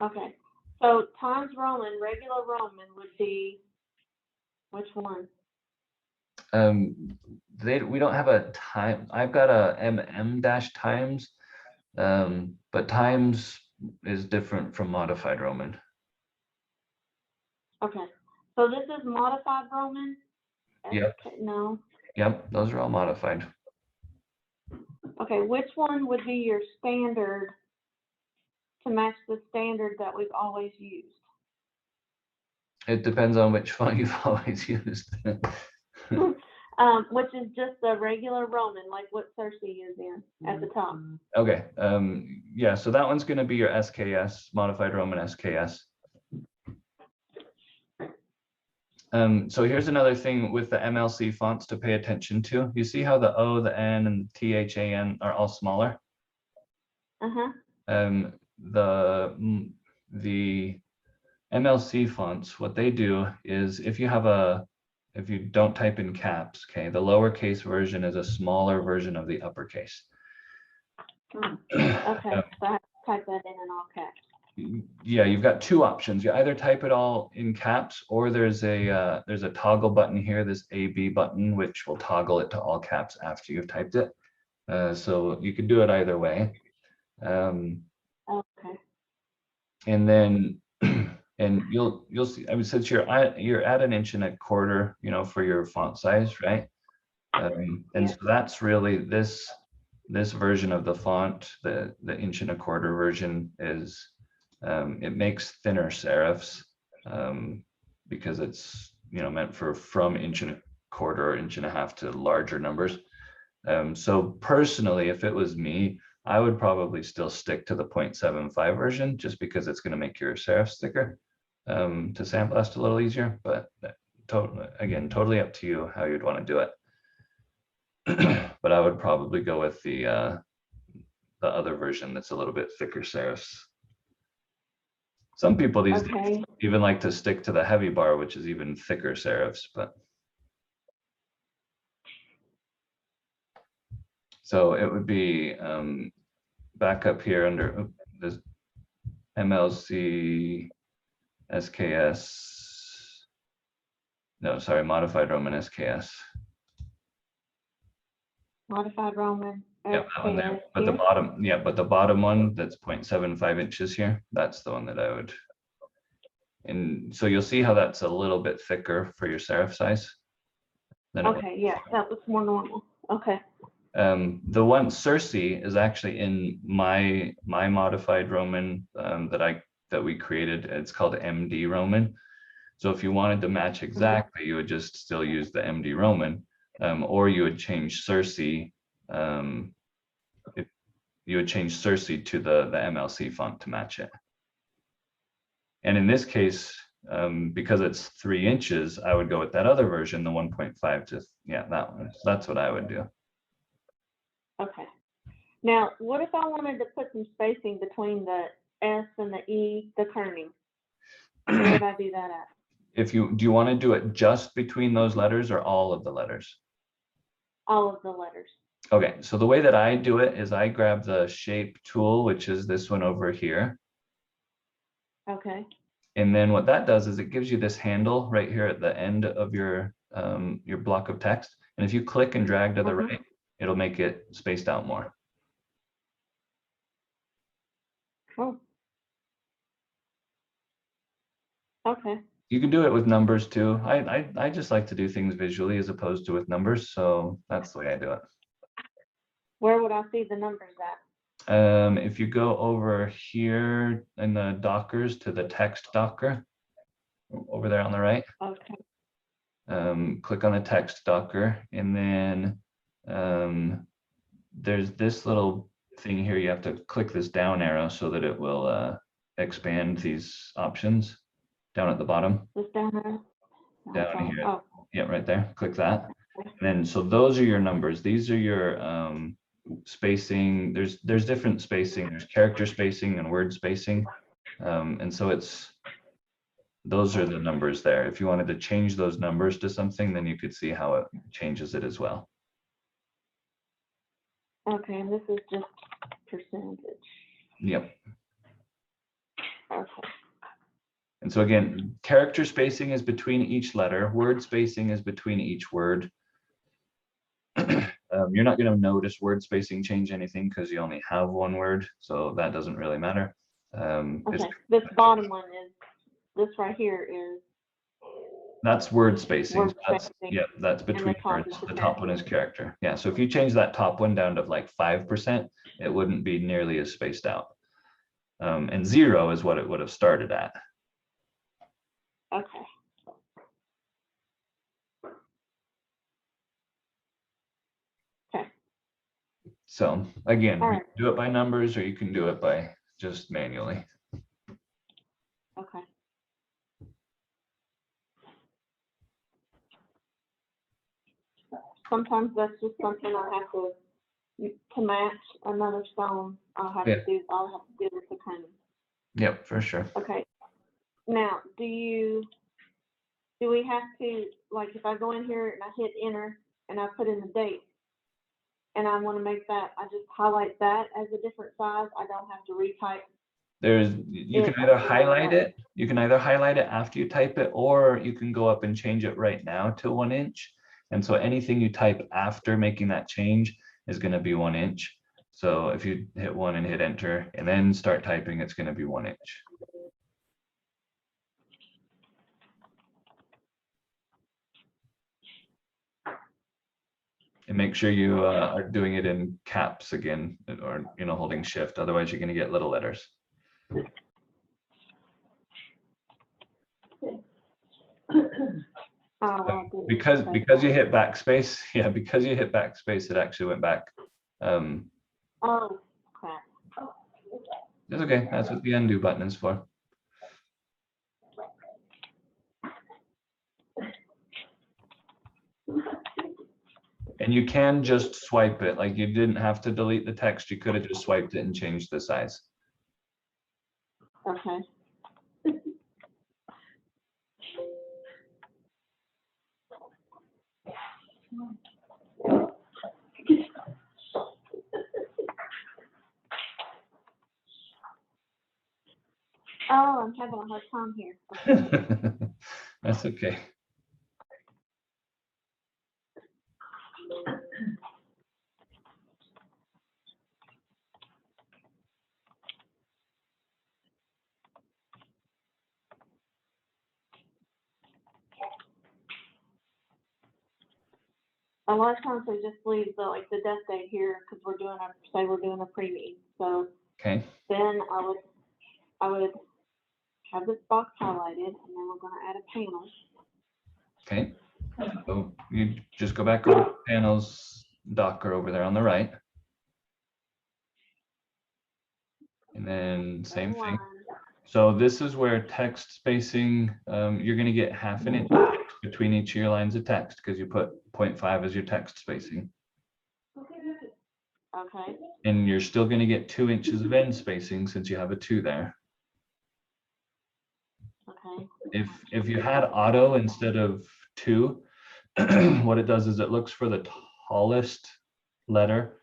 Speaker 2: Okay. So Times Roman, regular Roman would be which one?
Speaker 1: We don't have a time. I've got a MM-times, but times is different from modified Roman.
Speaker 2: Okay. So this is modified Roman?
Speaker 1: Yep.
Speaker 2: No.
Speaker 1: Yep, those are all modified.
Speaker 2: Okay, which one would be your standard to match the standard that we've always used?
Speaker 1: It depends on which font you've always used.
Speaker 2: Which is just the regular Roman, like what Searcy is in at the top.
Speaker 1: Okay, yeah, so that one's going to be your SKS, modified Roman SKS. So here's another thing with the MLC fonts to pay attention to. You see how the O, the N, and the THAN are all smaller? The MLC fonts, what they do is if you don't type in caps, okay, the lowercase version is a smaller version of the uppercase.
Speaker 2: Okay, so I have to type that in all caps.
Speaker 1: Yeah, you've got two options. You either type it all in caps, or there's a toggle button here, this AB button, which will toggle it to all caps after you've typed it. So you could do it either way.
Speaker 2: Okay.
Speaker 1: And then and you'll see, I mean, since you're at 1 inch and a quarter, you know, for your font size, right? And so that's really this version of the font, the 1 1/4 inch version is it makes thinner serifs because it's, you know, meant for from 1 1/4 inch or 1.5 inch to larger numbers. So personally, if it was me, I would probably still stick to the 0.75 version just because it's going to make your serifs thicker to sandblast a little easier. But again, totally up to you how you'd want to do it. But I would probably go with the other version that's a little bit thicker serifs. Some people these days even like to stick to the heavy bar, which is even thicker serifs. But so it would be back up here under this MLC SKS. No, sorry, modified Roman SKS.
Speaker 2: Modified Roman.
Speaker 1: Yeah, that one there. But the bottom, yeah, but the bottom one that's 0.75 inches here, that's the one that I would. And so you'll see how that's a little bit thicker for your serif size.
Speaker 2: Okay, yeah, that was more normal. Okay.
Speaker 1: The one Searcy is actually in my modified Roman that we created. It's called MD Roman. So if you wanted to match exactly, you would just still use the MD Roman, or you would change Searcy. If you would change Searcy to the MLC font to match it. And in this case, because it's 3 inches, I would go with that other version, the 1.5 to, yeah, that one. So that's what I would do.
Speaker 2: Okay. Now, what if I wanted to put some spacing between the S and the E, the kerning? Where would I do that at?
Speaker 1: Do you want to do it just between those letters or all of the letters?
Speaker 2: All of the letters.
Speaker 1: Okay, so the way that I do it is I grab the shape tool, which is this one over here.
Speaker 2: Okay.
Speaker 1: And then what that does is it gives you this handle right here at the end of your block of text. And if you click and drag to the right, it'll make it spaced out more.
Speaker 2: Oh. Okay.
Speaker 1: You can do it with numbers too. I just like to do things visually as opposed to with numbers. So that's the way I do it.
Speaker 2: Where would I see the numbers at?
Speaker 1: If you go over here in the Dockers to the text Docker, over there on the right.
Speaker 2: Okay.
Speaker 1: Click on the text Docker, and then there's this little thing here. You have to click this down arrow so that it will expand these options down at the bottom.
Speaker 2: This down arrow?
Speaker 1: Down here.
Speaker 2: Oh.
Speaker 1: Yeah, right there. Click that. And then so those are your numbers. These are your spacing. There's different spacing. There's character spacing and word spacing. And so it's those are the numbers there. If you wanted to change those numbers to something, then you could see how it changes it as well.
Speaker 2: Okay, and this is just percentage.
Speaker 1: Yep.
Speaker 2: Okay.
Speaker 1: And so again, character spacing is between each letter. Word spacing is between each word. You're not going to notice word spacing change anything because you only have one word, so that doesn't really matter.
Speaker 2: Okay, this bottom one is, this right here is.
Speaker 1: That's word spacing.
Speaker 2: Word
Speaker 1: That's,
Speaker 2: spacing.
Speaker 1: yeah, that's between words. The top one is character. Yeah, so if you change that top one down to like 5%, it wouldn't be nearly as spaced out. And 0 is what it would have started at.
Speaker 2: Okay. Okay.
Speaker 1: So again,
Speaker 2: All
Speaker 1: you
Speaker 2: right.
Speaker 1: can do it by numbers or you can do it by just manually.
Speaker 2: Okay. Sometimes that's just something I have to match another stone. I'll have to do with the Kerning.
Speaker 1: Yep, for sure.
Speaker 2: Okay. Now, do we have to, like, if I go in here and I hit enter and I put in the date and I want to make that, I just highlight that as a different size. I don't have to retype.
Speaker 1: You can either highlight it, you can either highlight it after you type it, or you can go up and change it right now to 1 inch. And so anything you type after making that change is going to be 1 inch. So if you hit 1 and hit enter and then start typing, it's going to be 1 inch. And make sure you are doing it in caps again, or holding shift. Otherwise, you're going to get little letters. Because you hit backspace, yeah, because you hit backspace, it actually went back.
Speaker 2: Oh, crap.
Speaker 1: It's okay. That's what the undo button is for. And you can just swipe it. Like, you didn't have to delete the text. You could have just swiped it and changed the size.
Speaker 2: Okay. Oh, I'm having a hard time here. Okay.
Speaker 1: That's okay.
Speaker 2: A lot of times they just leave the death date here because we're doing a pre-meeting. So
Speaker 1: Okay.
Speaker 2: then I would have this box highlighted, and then we're going to add a panel.
Speaker 1: Okay. So you just go back over to panels, Docker over there on the right. And then same thing. So this is where text spacing, you're going to get half an inch between each of your lines of text because you put 0.5 as your text spacing.
Speaker 2: Okay.
Speaker 1: And you're still going to get 2 inches of end spacing since you have a 2 there.
Speaker 2: Okay.
Speaker 1: If you had auto instead of 2, what it does is it looks for the tallest letter,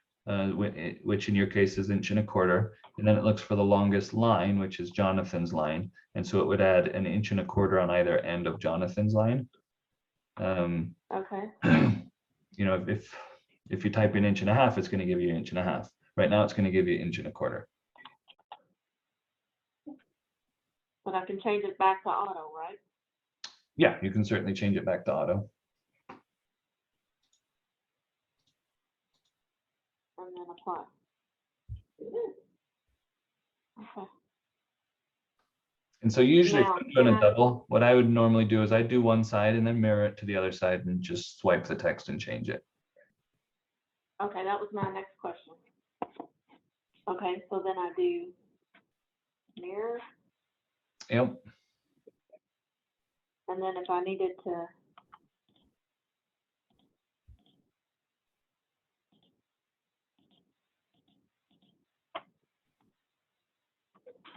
Speaker 1: which in your case is 1.25 inches, and then it looks for the longest line, which is Jonathan's line, and so it would add 1.25 inches on either end of Jonathan's line.
Speaker 2: Okay.
Speaker 1: If you type 1.5 inches, it's going to give you 1.5 inches. Right now, it's going to give you 1.25 inches.
Speaker 2: But I can change it back to auto, right?
Speaker 1: Yeah, you can certainly change it back to auto.
Speaker 2: And then apply. Okay.
Speaker 1: And so usually
Speaker 2: Now,
Speaker 1: if I'm doing a double, what I would normally do is I do one side and then mirror it to the other side and just swipe the text and change it.
Speaker 2: Okay, that was my next question. Okay, so then I do mirror.
Speaker 1: Yep.
Speaker 2: And then if I needed to,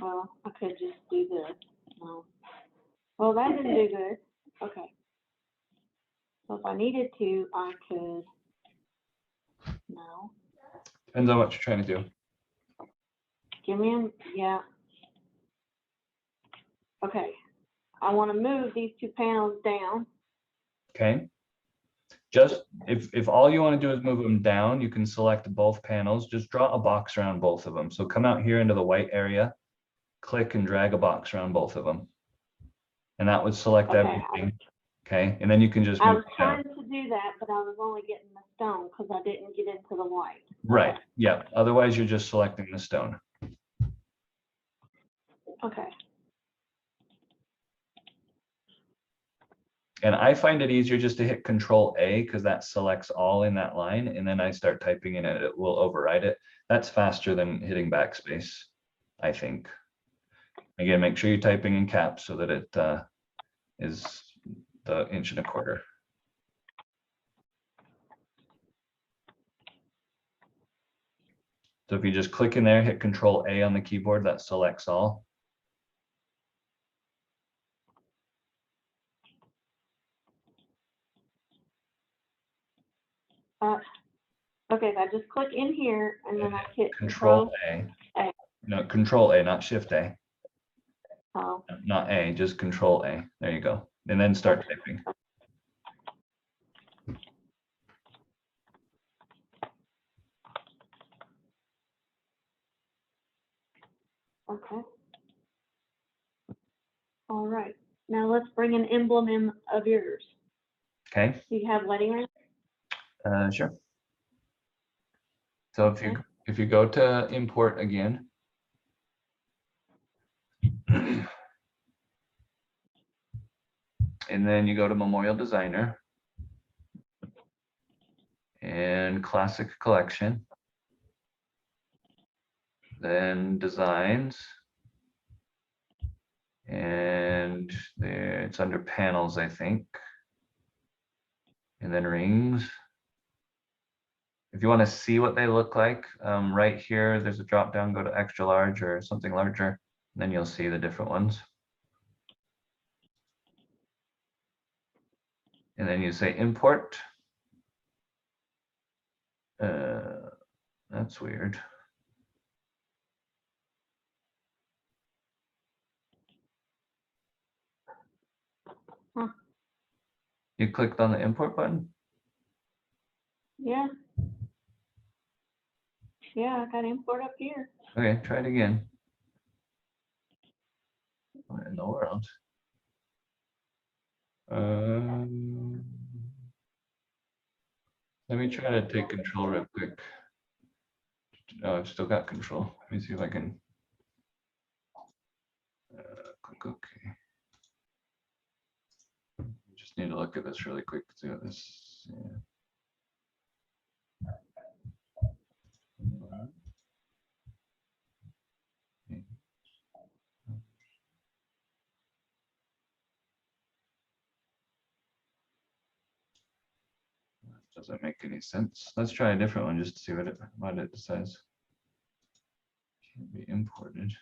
Speaker 2: well, I could just do this. No. Well, that didn't do good. Okay. So if I needed to, I could, no,
Speaker 1: Depends on what you're trying to do.
Speaker 2: give me, yeah. Okay. I want to move these two panels down.
Speaker 1: Okay. Just if all you want to do is move them down, you can select both panels. Just draw a box around both of them. So come out here into the white area, click and drag a box around both of them. And that would select
Speaker 2: Okay,
Speaker 1: everything. Okay. And then you can just
Speaker 2: I
Speaker 1: move
Speaker 2: was
Speaker 1: it
Speaker 2: trying
Speaker 1: down.
Speaker 2: to do that, but I was only getting the stone because I didn't get into the white.
Speaker 1: Right. Yeah. Otherwise, you're just selecting the stone.
Speaker 2: Okay.
Speaker 1: And I find it easier just to hit Control A because that selects all in that line. And then I start typing in it, it will override it. That's faster than hitting backspace, I think. Again, make sure you're typing in caps so that it is the 1.25 inches. So if you just click in there, hit Control A on the keyboard, that selects all.
Speaker 2: Okay, if I just click in here and then I hit
Speaker 1: Control A.
Speaker 2: A.
Speaker 1: No, Control A, not Shift A.
Speaker 2: Oh,
Speaker 1: Not A, just Control A. There you go. And then start typing.
Speaker 2: okay. All right. Now let's bring an emblem in of yours.
Speaker 1: Okay.
Speaker 2: Do you have letting ring?
Speaker 1: Sure. So if you go to import again, and then you go to MemorialDESIGNER and Classic Collection, then Designs, and there it's under Panels, I think, and then Rings. If you want to see what they look like, right here, there's a drop down, go to extra large or something larger, and then you'll see the different ones. And then you say import. That's weird.
Speaker 2: Huh.
Speaker 1: You clicked on the import button?
Speaker 2: Yeah. Yeah, I got import up here.
Speaker 1: Okay, try it again. What in the world? Let me try to take control real quick. Oh, I've still got control. Let me see if I can click OK. Just need to look at this really quick. See what this. Yeah. Doesn't make any sense. Let's try a different one just to see what it says. Can't be imported.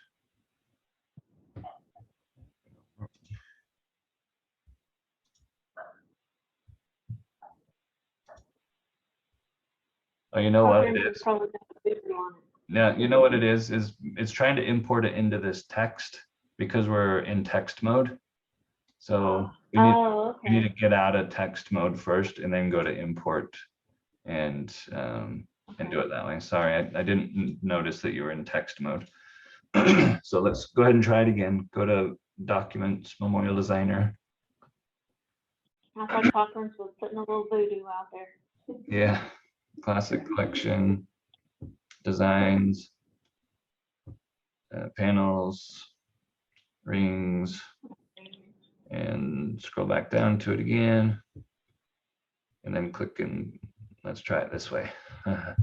Speaker 1: Oh, you know what it is?
Speaker 2: Probably got a bigger one.
Speaker 1: Yeah, you know what it is it's trying to import it into this text because we're in text mode. So we need to get out of text mode first and then go to import and do it that way. Sorry, I didn't notice that you were in text mode. So let's go ahead and try it again. Go to Documents, MemorialDESIGNER.
Speaker 2: I thought Cochran's was putting a little voodoo out there.
Speaker 1: Yeah, Classic Collection, Designs, Panels, Rings, and scroll back down to it again. And then click and let's try it this way. So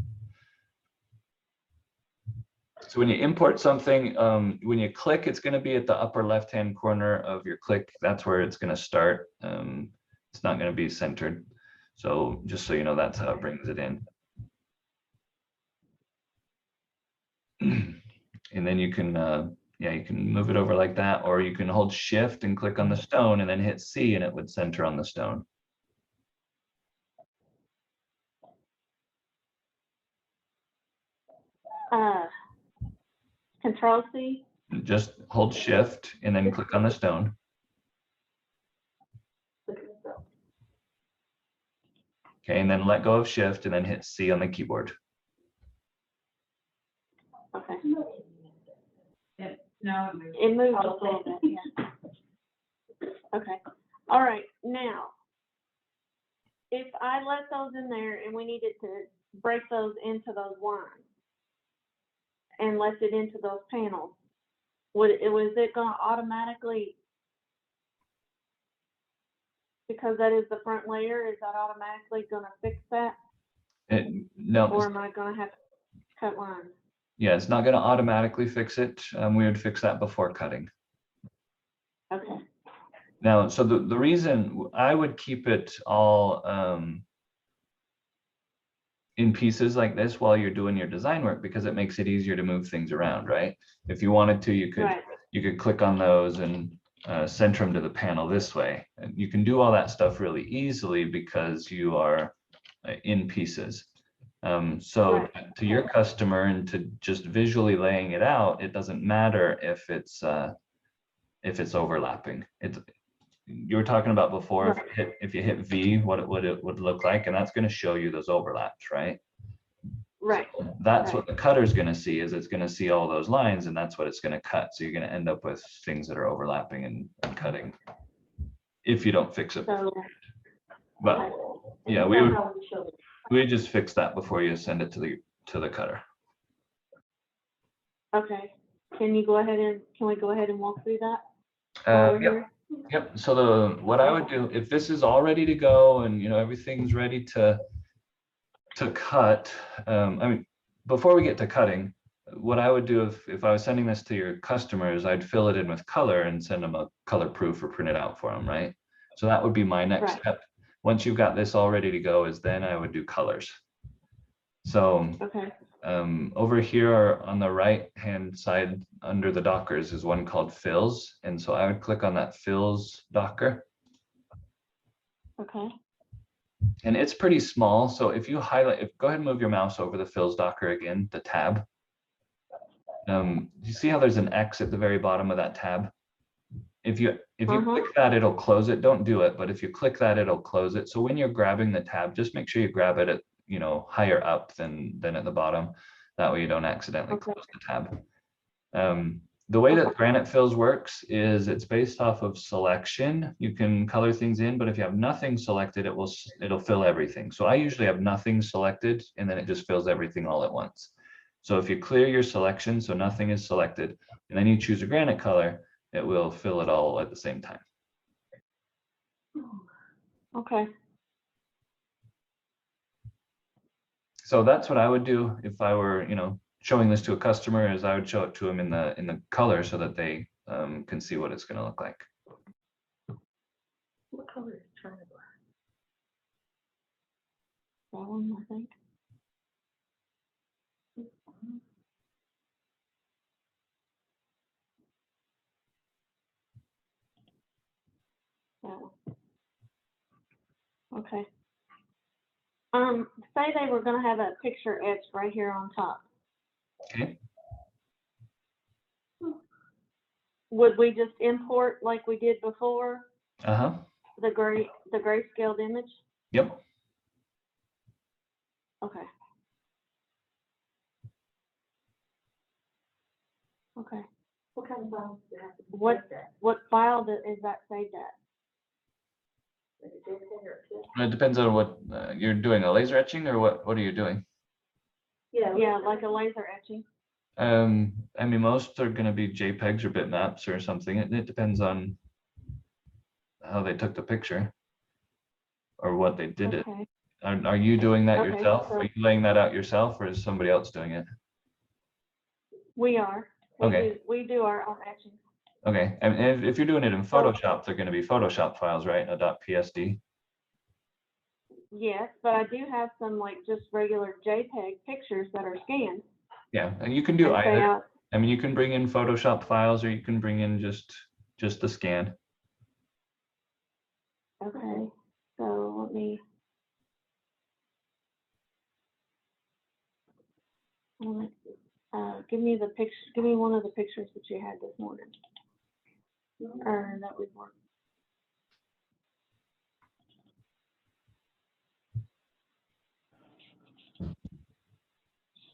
Speaker 1: when you import something, when you click, it's going to be at the upper left-hand corner of your click. That's where it's going to start. It's not going to be centered. So just so you know, that's how it brings it in. And then you can Yeah, you can move it over like that, or you can hold shift and click on the stone and then hit C and it would center on the stone.
Speaker 2: Control C.
Speaker 1: Just hold shift and then click on the stone. Okay, and then let go of shift and then hit C on the keyboard.
Speaker 2: Okay.
Speaker 3: No,
Speaker 2: It moved a little bit, yeah. Okay, all right, now, if I let those in there and we needed to break those into those lines and left it into those panels, was it gonna automatically, because that is the front layer, is that automatically gonna fix that?
Speaker 1: No,
Speaker 2: Or am I gonna have to cut lines?
Speaker 1: yeah, it's not going to automatically fix it. We would fix that before cutting.
Speaker 2: Okay,
Speaker 1: Now, so the reason I would keep it all in pieces like this while you're doing your design work, because it makes it easier to move things around, right? If you wanted to, you could
Speaker 2: right,
Speaker 1: you could click on those and center them to the panel this way. And you can do all that stuff really easily because you are in pieces. So
Speaker 2: Right.
Speaker 1: to your customer and to just visually laying it out, it doesn't matter if it's overlapping. You were talking about before, if you hit V, what it would look like, and that's going to show you those overlaps, right?
Speaker 2: right,
Speaker 1: So that's
Speaker 2: right.
Speaker 1: what the cutter's going to see, is it's going to see all those lines, and that's what it's going to cut. So you're going to end up with things that are overlapping and cutting if you don't fix it.
Speaker 2: So,
Speaker 1: But
Speaker 2: okay.
Speaker 1: yeah, we just fix that before you send it to the cutter.
Speaker 2: Okay, can we go ahead and walk through that?
Speaker 1: Yep. Yep. So what I would do, if this is all ready to go and everything's ready to cut, I mean, before we get to cutting, what I would do if I was sending this to your customers, I'd fill it in with color and send them a color proof or print it out for them, right? So that would be my next step. Once you've got this all ready to go, is then I would do colors. So
Speaker 2: Okay,
Speaker 1: over here on the right hand side under the dockers is one called fills, and so I would click on that fills docker.
Speaker 2: okay,
Speaker 1: And it's pretty small, so if you highlight, go ahead and move your mouse over the fills docker again, the tab. You see how there's an X at the very bottom of that tab? If you click that, it'll close it. Don't do it, but if you click that, it'll close it. So when you're grabbing the tab, just make sure you grab it at higher up than at the bottom. That way you don't accidentally close the tab. The way that Granite Fills works is it's based off of selection. You can color things in, but if you have nothing selected, it'll fill everything. So I usually have nothing selected, and then it just fills everything all at once. So if you clear your selection, so nothing is selected, and then you choose a granite color, it will fill it all at the same time.
Speaker 2: okay,
Speaker 1: So that's what I would do if I were, showing this to a customer, is I would show it to them in the color so that they can see what it's going to look like.
Speaker 3: what color is triangle?
Speaker 2: that one, I think. That one. Okay. Say they were gonna have a picture etched right here on top.
Speaker 1: Okay.
Speaker 2: Would we just import like we did before,
Speaker 1: Uh-huh.
Speaker 2: the grayscaled image?
Speaker 1: Yep.
Speaker 2: Okay. Okay.
Speaker 3: What kind of file do you have to
Speaker 2: What file is that saved at?
Speaker 1: It depends on what you're doing. A laser etching, or what are you doing?
Speaker 2: Yeah, like a laser etching.
Speaker 1: I mean, most are going to be JPEGs or bitmaps or something. It depends on how they took the picture or what they did it.
Speaker 2: Okay.
Speaker 1: Are you doing that
Speaker 2: Okay,
Speaker 1: yourself?
Speaker 2: so-
Speaker 1: Are you laying that out yourself, or is somebody else doing it?
Speaker 2: We are.
Speaker 1: Okay.
Speaker 2: We do our own etching.
Speaker 1: Okay, and if you're doing it in Photoshop, they're going to be Photoshop files, right? A .psd.
Speaker 2: Yes, but I do have some like just regular JPEG pictures that are scanned.
Speaker 1: Yeah, and you can do
Speaker 2: And
Speaker 1: either. I mean, you can bring in Photoshop files, or you can bring in just the scan.
Speaker 2: Okay, so let me. Give me the picture. Give me one of the pictures that you had this morning, or that we worked.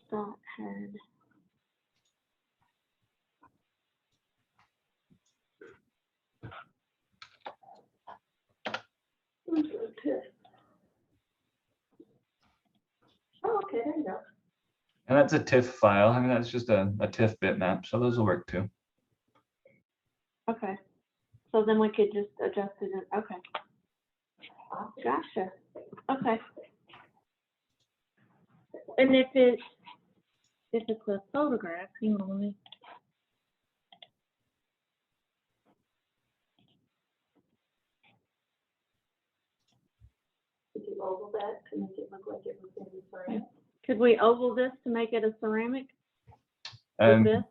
Speaker 2: Scott had.
Speaker 3: Oh, okay, there you go.
Speaker 1: And that's a TIFF file. I mean, that's just a TIFF bitmap, so those will work too.
Speaker 2: Okay, so then we could just adjust it. Okay. Gotcha. Okay. And if it's a photograph, hang on, let me.
Speaker 3: Could you oval that to make it look like it was in the frame?
Speaker 2: Could we oval this to make it a ceramic? With this?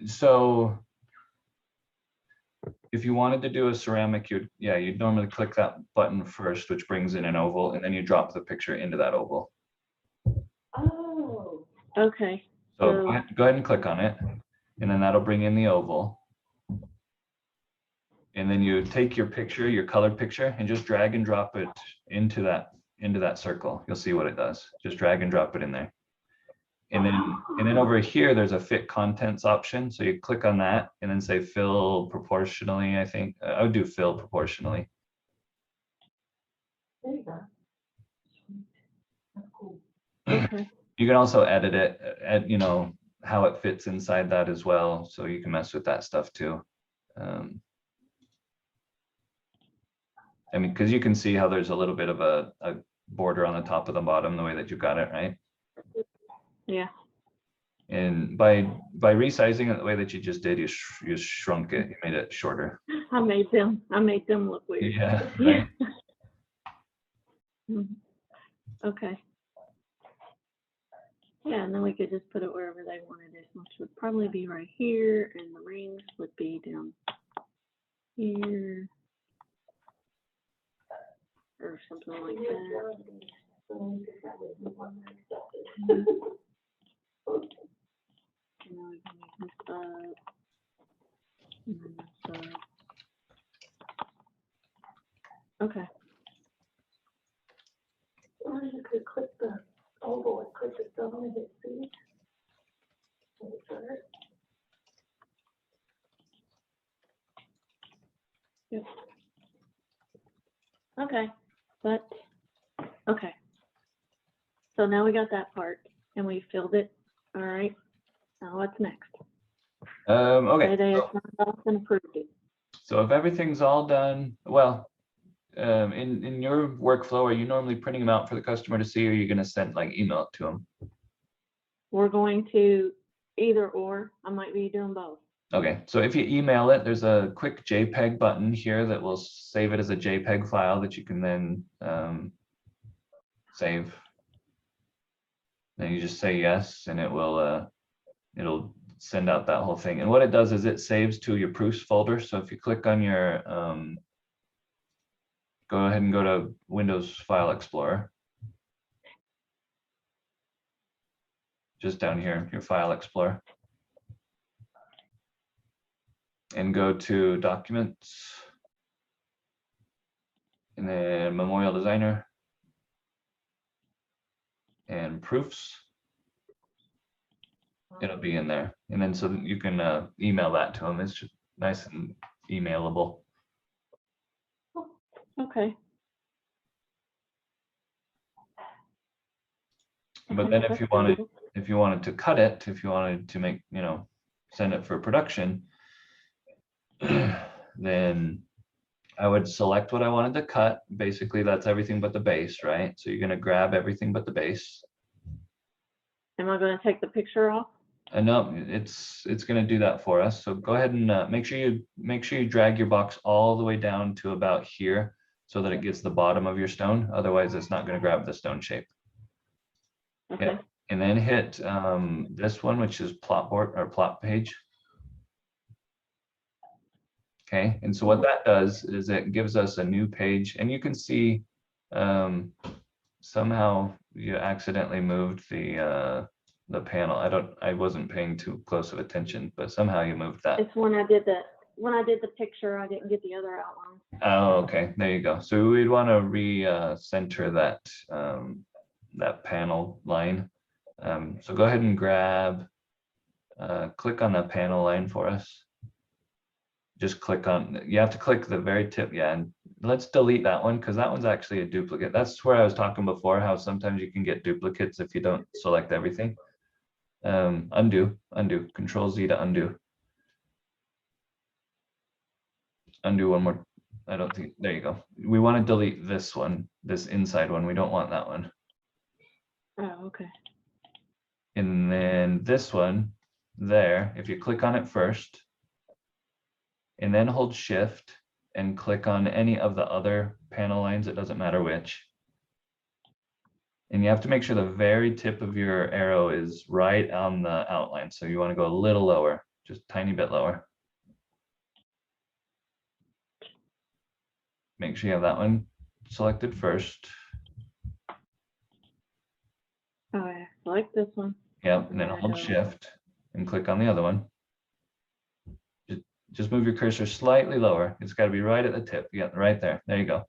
Speaker 1: So if you wanted to do a ceramic, you'd normally click that button first, which brings in an oval, and then you drop the picture into that oval.
Speaker 3: Oh.
Speaker 2: Okay.
Speaker 1: So go ahead and click on it, and then that'll bring in the oval. And then you take your picture, your colored picture, and just drag and drop it into that circle. You'll see what it does. Just drag and drop it in there. And then over here, there's a fit contents option. So you click on that and then say fill proportionally, I think. I would do fill proportionally.
Speaker 3: There you go. That's cool.
Speaker 2: Okay.
Speaker 1: You can also edit it, how it fits inside that as well. So you can mess with that stuff too. I mean, because you can see how there's a little bit of a border on the top of the bottom, the way that you got it, right?
Speaker 2: Yeah.
Speaker 1: And by resizing it the way that you just did, you shrunk it, you made it shorter.
Speaker 2: I made them look weird.
Speaker 1: Yeah, right.
Speaker 2: Okay. Yeah, and then we could just put it wherever they wanted it, which would probably be right here, and the rings would be down here. Or something like that. And then we can make this up. And then this up. Okay.
Speaker 3: Or you could click the oval and click the stone and hit C.
Speaker 2: Yep. Okay, but, okay. So now we got that part and we filled it. All right. Now what's next?
Speaker 1: Okay.
Speaker 2: They signed off and approved it.
Speaker 1: So if everything's all done, well, in your workflow, are you normally printing them out for the customer to see, or are you going to send email it to them?
Speaker 2: We're going to either or. I might be doing both.
Speaker 1: Okay, so if you email it, there's a quick JPEG button here that will save it as a JPEG file that you can then save. Then you just say yes, and it will it'll send out that whole thing. And what it does is it saves to your proofs folder. So if you click on your go ahead and go to Windows File Explorer. Just down here, your File Explorer. And go to Documents. And then MemorialDESIGNER. And Proofs. It'll be in there. And then so you can email that to them. It's just nice and emailable.
Speaker 2: Okay.
Speaker 1: But then if you wanted to cut it, if you wanted to make, send it for production, then I would select what I wanted to cut. Basically, that's everything but the base, right? So you're going to grab everything but the base.
Speaker 2: Am I going to take the picture off?
Speaker 1: No, it's going to do that for us. So go ahead and make sure you drag your box all the way down to about here, so that it gets the bottom of your stone. Otherwise, it's not going to grab the stone shape.
Speaker 2: Okay.
Speaker 1: Yeah. and then hit this one, which is plot board or plot page. Okay, and so what that does is it gives us a new page, and you can see somehow you accidentally moved the panel. I wasn't paying too close of attention, but somehow you moved that.
Speaker 2: It's when I did the picture, I didn't get the other outline.
Speaker 1: Oh, okay, there you go. So we'd want to re-center that that panel line. So go ahead and grab, click on the panel line for us. Just click on, you have to click the very tip, yeah, and let's delete that one because that one's actually a duplicate. That's where I was talking before, how sometimes you can get duplicates if you don't select everything. Undo, Control Z to undo. Undo one more. I don't think, there you go. We want to delete this one, this inside one. We don't want that one.
Speaker 2: Oh, okay.
Speaker 1: And then this one there, if you click on it first, and then hold Shift and click on any of the other panel lines, it doesn't matter which. And you have to make sure the very tip of your arrow is right on the outline. So you want to go a little lower, just a tiny bit lower. Make sure you have that one selected first.
Speaker 2: Oh, yeah, select this one.
Speaker 1: Yep, and then hold Shift and click on the other one. Just move your cursor slightly lower. It's got to be right at the tip. Yeah, right there. There you go.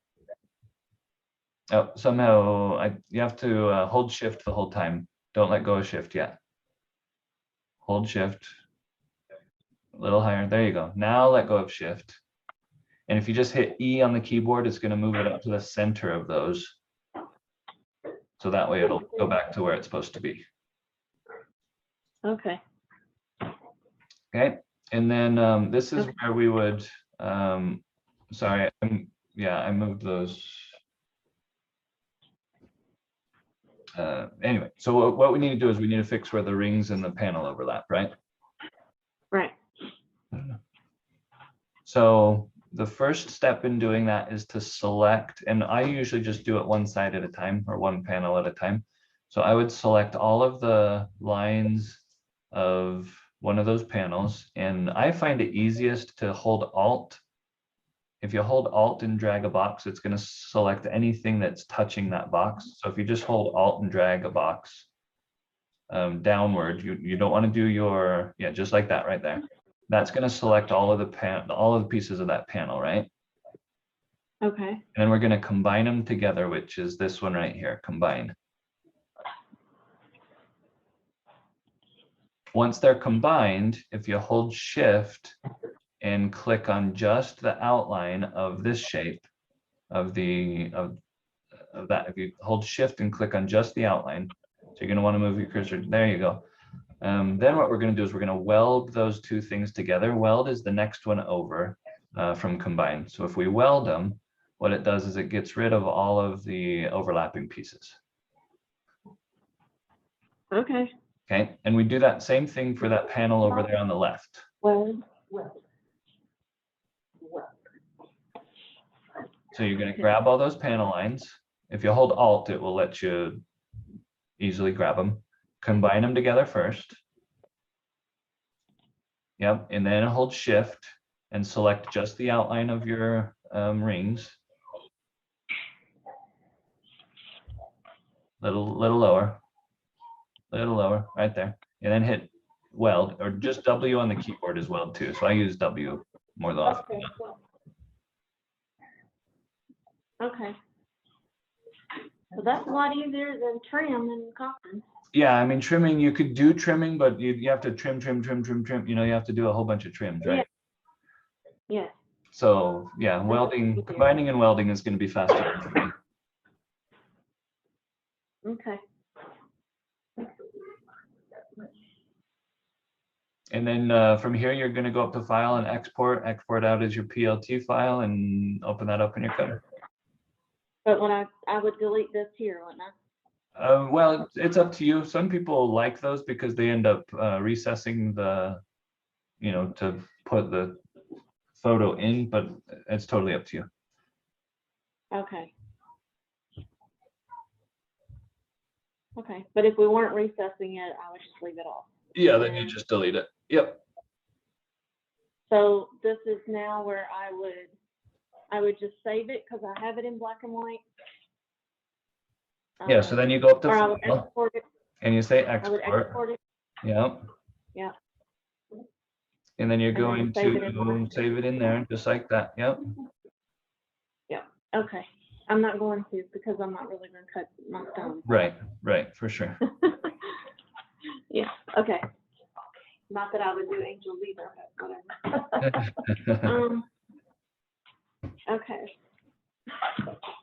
Speaker 1: Oh, somehow you have to hold Shift the whole time. Don't let go of Shift yet. Hold Shift. A little higher. There you go. Now let go of Shift. And if you just hit E on the keyboard, it's going to move it up to the center of those. So that way it'll go back to where it's supposed to be.
Speaker 2: Okay.
Speaker 1: Okay. And then this is where we would, sorry, yeah, I moved those. Anyway, so what we need to do is we need to fix where the rings and the panel overlap, right?
Speaker 2: Right.
Speaker 1: So the first step in doing that is to select, and I usually just do it one side at a time or one panel at a time. So I would select all of the lines of one of those panels, and I find it easiest to hold Alt. If you hold Alt and drag a box, it's going to select anything that's touching that box. So if you just hold Alt and drag a box downward, you don't want to do your, yeah, just like that right there. That's going to select all of the pieces of that panel, right?
Speaker 2: Okay.
Speaker 1: And then we're going to combine them together, which is this one right here, combine. Once they're combined, if you hold Shift and click on just the outline of this shape of that, if you hold Shift and click on just the outline, so you're going to want to move your cursor, there you go. Then what we're going to do is we're going to weld those two things together. Weld is the next one over from combine. So if we weld them, what it does is it gets rid of all of the overlapping pieces.
Speaker 2: Okay.
Speaker 1: Okay, and we do that same thing for that panel over there on the left.
Speaker 2: Well.
Speaker 1: So you're going to grab all those panel lines. If you hold Alt, it will let you easily grab them. Combine them together first. Yep, and then hold Shift and select just the outline of your rings. Little lower, right there. And then hit Weld, or just W on the keyboard is Weld too. So I use W more than often.
Speaker 2: Okay. So that's a lot easier than trim and copy.
Speaker 1: Yeah, I mean, trimming, you could do trimming, but you have to trim. You know, you have to do a whole bunch of trims, right?
Speaker 2: Yeah.
Speaker 1: So yeah, welding, combining and welding is going to be faster.
Speaker 2: Okay.
Speaker 1: And then from here, you're going to go up to File and Export out as your PLT file, and open that up in your cutter.
Speaker 2: But when I would delete this here, wouldn't I?
Speaker 1: Well, it's up to you. Some people like those because they end up recessing the, you know, to put the photo in, but it's totally up to you.
Speaker 2: Okay. Okay, but if we weren't recessing it, I would just leave it off.
Speaker 1: Yeah, then you just delete it. Yep.
Speaker 2: So this is now where I would just save it because I have it in black and white.
Speaker 1: Yeah, so then you go up to
Speaker 2: Or I would
Speaker 1: File,
Speaker 2: export it.
Speaker 1: and you say
Speaker 2: I would
Speaker 1: export.
Speaker 2: export it.
Speaker 1: Yep.
Speaker 2: Yeah.
Speaker 1: And then you're
Speaker 2: And then
Speaker 1: going
Speaker 2: save it in
Speaker 1: to save it in there, just like that. Yep.
Speaker 2: Yeah. Okay. I'm not going to because I'm not really going to cut my stone.
Speaker 1: Right, right, for sure.
Speaker 2: Yeah. Okay. Not that I would do angels either, but whatever. Okay.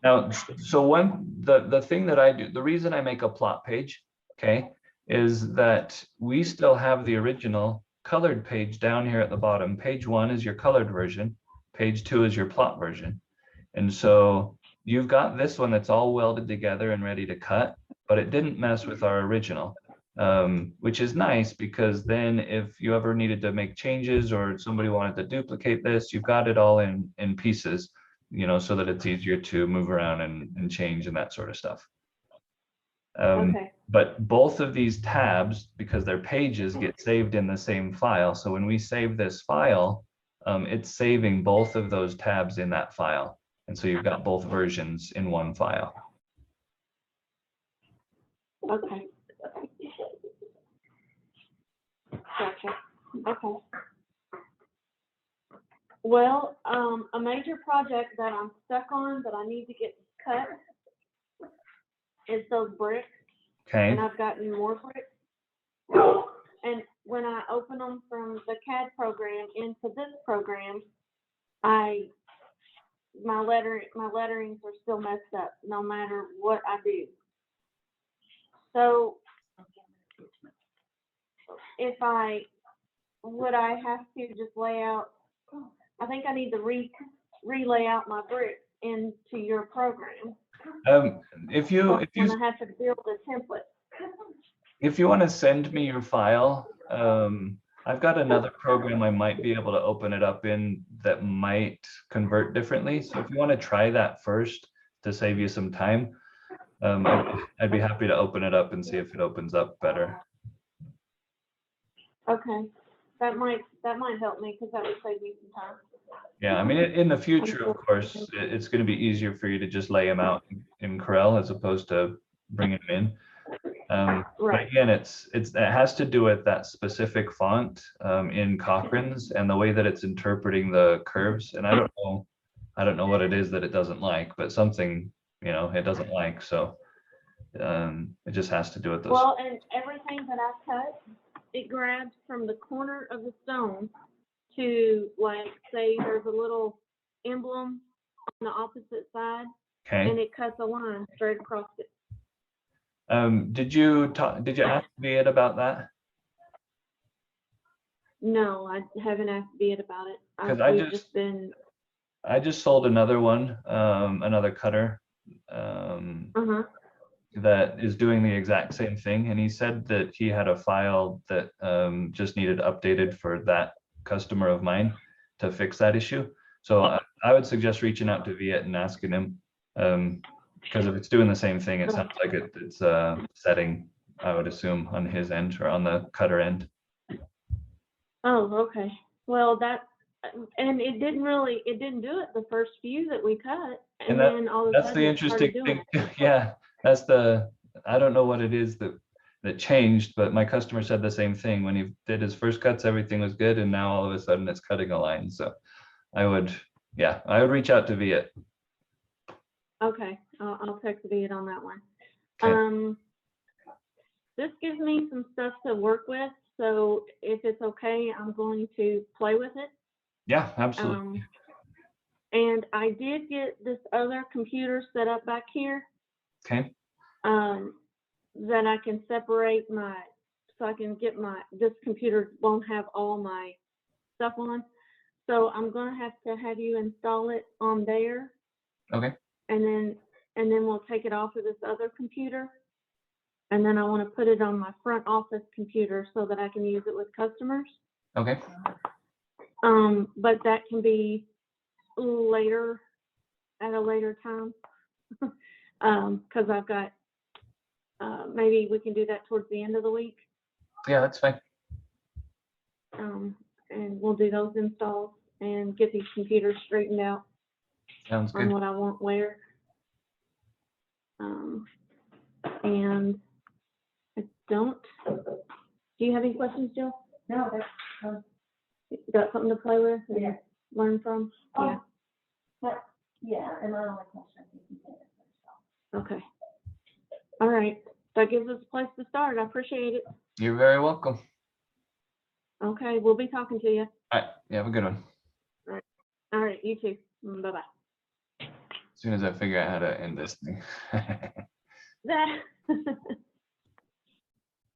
Speaker 1: Now, so the thing that I do, the reason I make a plot page, okay, is that we still have the original colored page down here at the bottom. Page 1 is your colored version. Page 2 is your plot version. And so you've got this one that's all welded together and ready to cut, but it didn't mess with our original, which is nice because then if you ever needed to make changes or somebody wanted to duplicate this, you've got it all in pieces, you know, so that it's easier to move around and change and that sort of stuff.
Speaker 2: Okay.
Speaker 1: But both of these tabs, because they're pages, get saved in the same file. So when we save this file, it's saving both of those tabs in that file. And so you've got both versions in one file.
Speaker 2: Okay. Gotcha. Okay. Well, a major project that I'm stuck on that I need to get cut is those bricks,
Speaker 1: Okay.
Speaker 2: and I've gotten more bricks. And when I open them from the CAD program into this program, my letterings are still messed up no matter what I do. So would I have to just lay out, I think I need to relay out my bricks into your program.
Speaker 1: If
Speaker 2: When I have to build a template.
Speaker 1: if you want to send me your file, I've got another program I might be able to open it up in that might convert differently. So if you want to try that first to save you some time, I'd be happy to open it up and see if it opens up better.
Speaker 2: Okay, that might help me because that would save me some time.
Speaker 1: Yeah, I mean, in the future, of course, it's going to be easier for you to just lay them out in Corel as opposed to bringing them in. But
Speaker 2: Right.
Speaker 1: again, it has to do with that specific font in Cochrane's and the way that it's interpreting the curves. And I don't know what it is that it doesn't like, but something, you know, it doesn't like. So it just has to do with those.
Speaker 2: Well, and everything that I cut, it grabs from the corner of the stone to, like, say there's a little emblem on the opposite side, and
Speaker 1: Okay.
Speaker 2: it cuts a line straight across it.
Speaker 1: Did you ask Viet about that?
Speaker 2: No, I haven't asked Viet about it.
Speaker 1: 'Cause I just sold another one, another cutter, that is doing the exact same thing. And he said that he had a file that just needed updated for that customer of mine to fix that issue. So I would suggest reaching out to Viet and asking him, because if it's doing the same thing, it sounds like it's setting, I would assume, on his end or on the cutter end.
Speaker 2: Oh, okay. Well, and it didn't do it the first few that we cut.
Speaker 1: And
Speaker 2: then all of a
Speaker 1: that's
Speaker 2: sudden
Speaker 1: the
Speaker 2: it started
Speaker 1: interesting
Speaker 2: doing
Speaker 1: thing.
Speaker 2: it.
Speaker 1: Yeah, I don't know what it is that changed, but my customer said the same thing. When he did his first cuts, everything was good, and now all of a sudden it's cutting a line. So I would reach out to Viet.
Speaker 2: Okay, I'll text Viet on that one.
Speaker 1: Okay.
Speaker 2: This gives me some stuff to work with, so if it's okay, I'm going to play with it.
Speaker 1: Yeah, absolutely.
Speaker 2: And I did get this other computer set up back here.
Speaker 1: Okay.
Speaker 2: That I can separate so I can get this computer won't have all my stuff on. So I'm gonna have you install it on there.
Speaker 1: Okay.
Speaker 2: And then we'll take it off of this other computer. And then I want to put it on my front office computer so that I can use it with customers.
Speaker 1: Okay.
Speaker 2: But that can be later, at a later time. Because I've got maybe we can do that towards the end of the week.
Speaker 1: Yeah, that's fine.
Speaker 2: And we'll do those installs and get these computers straightened out
Speaker 1: Sounds
Speaker 2: on
Speaker 1: good.
Speaker 2: what I want where. And I don't, do you have any questions, Jill?
Speaker 3: No, that's,
Speaker 2: You got something to play with and
Speaker 3: Yeah.
Speaker 2: learn from? Yeah,
Speaker 3: yeah, and my only question is you can answer.
Speaker 2: okay. All right, that gives us a place to start. I appreciate it.
Speaker 1: You're very welcome.
Speaker 2: Okay, we'll be talking to you.
Speaker 1: All right. You have a good one.
Speaker 2: All right, you too. Bye-bye.
Speaker 1: As soon as I figure out how to end this thing.
Speaker 2: That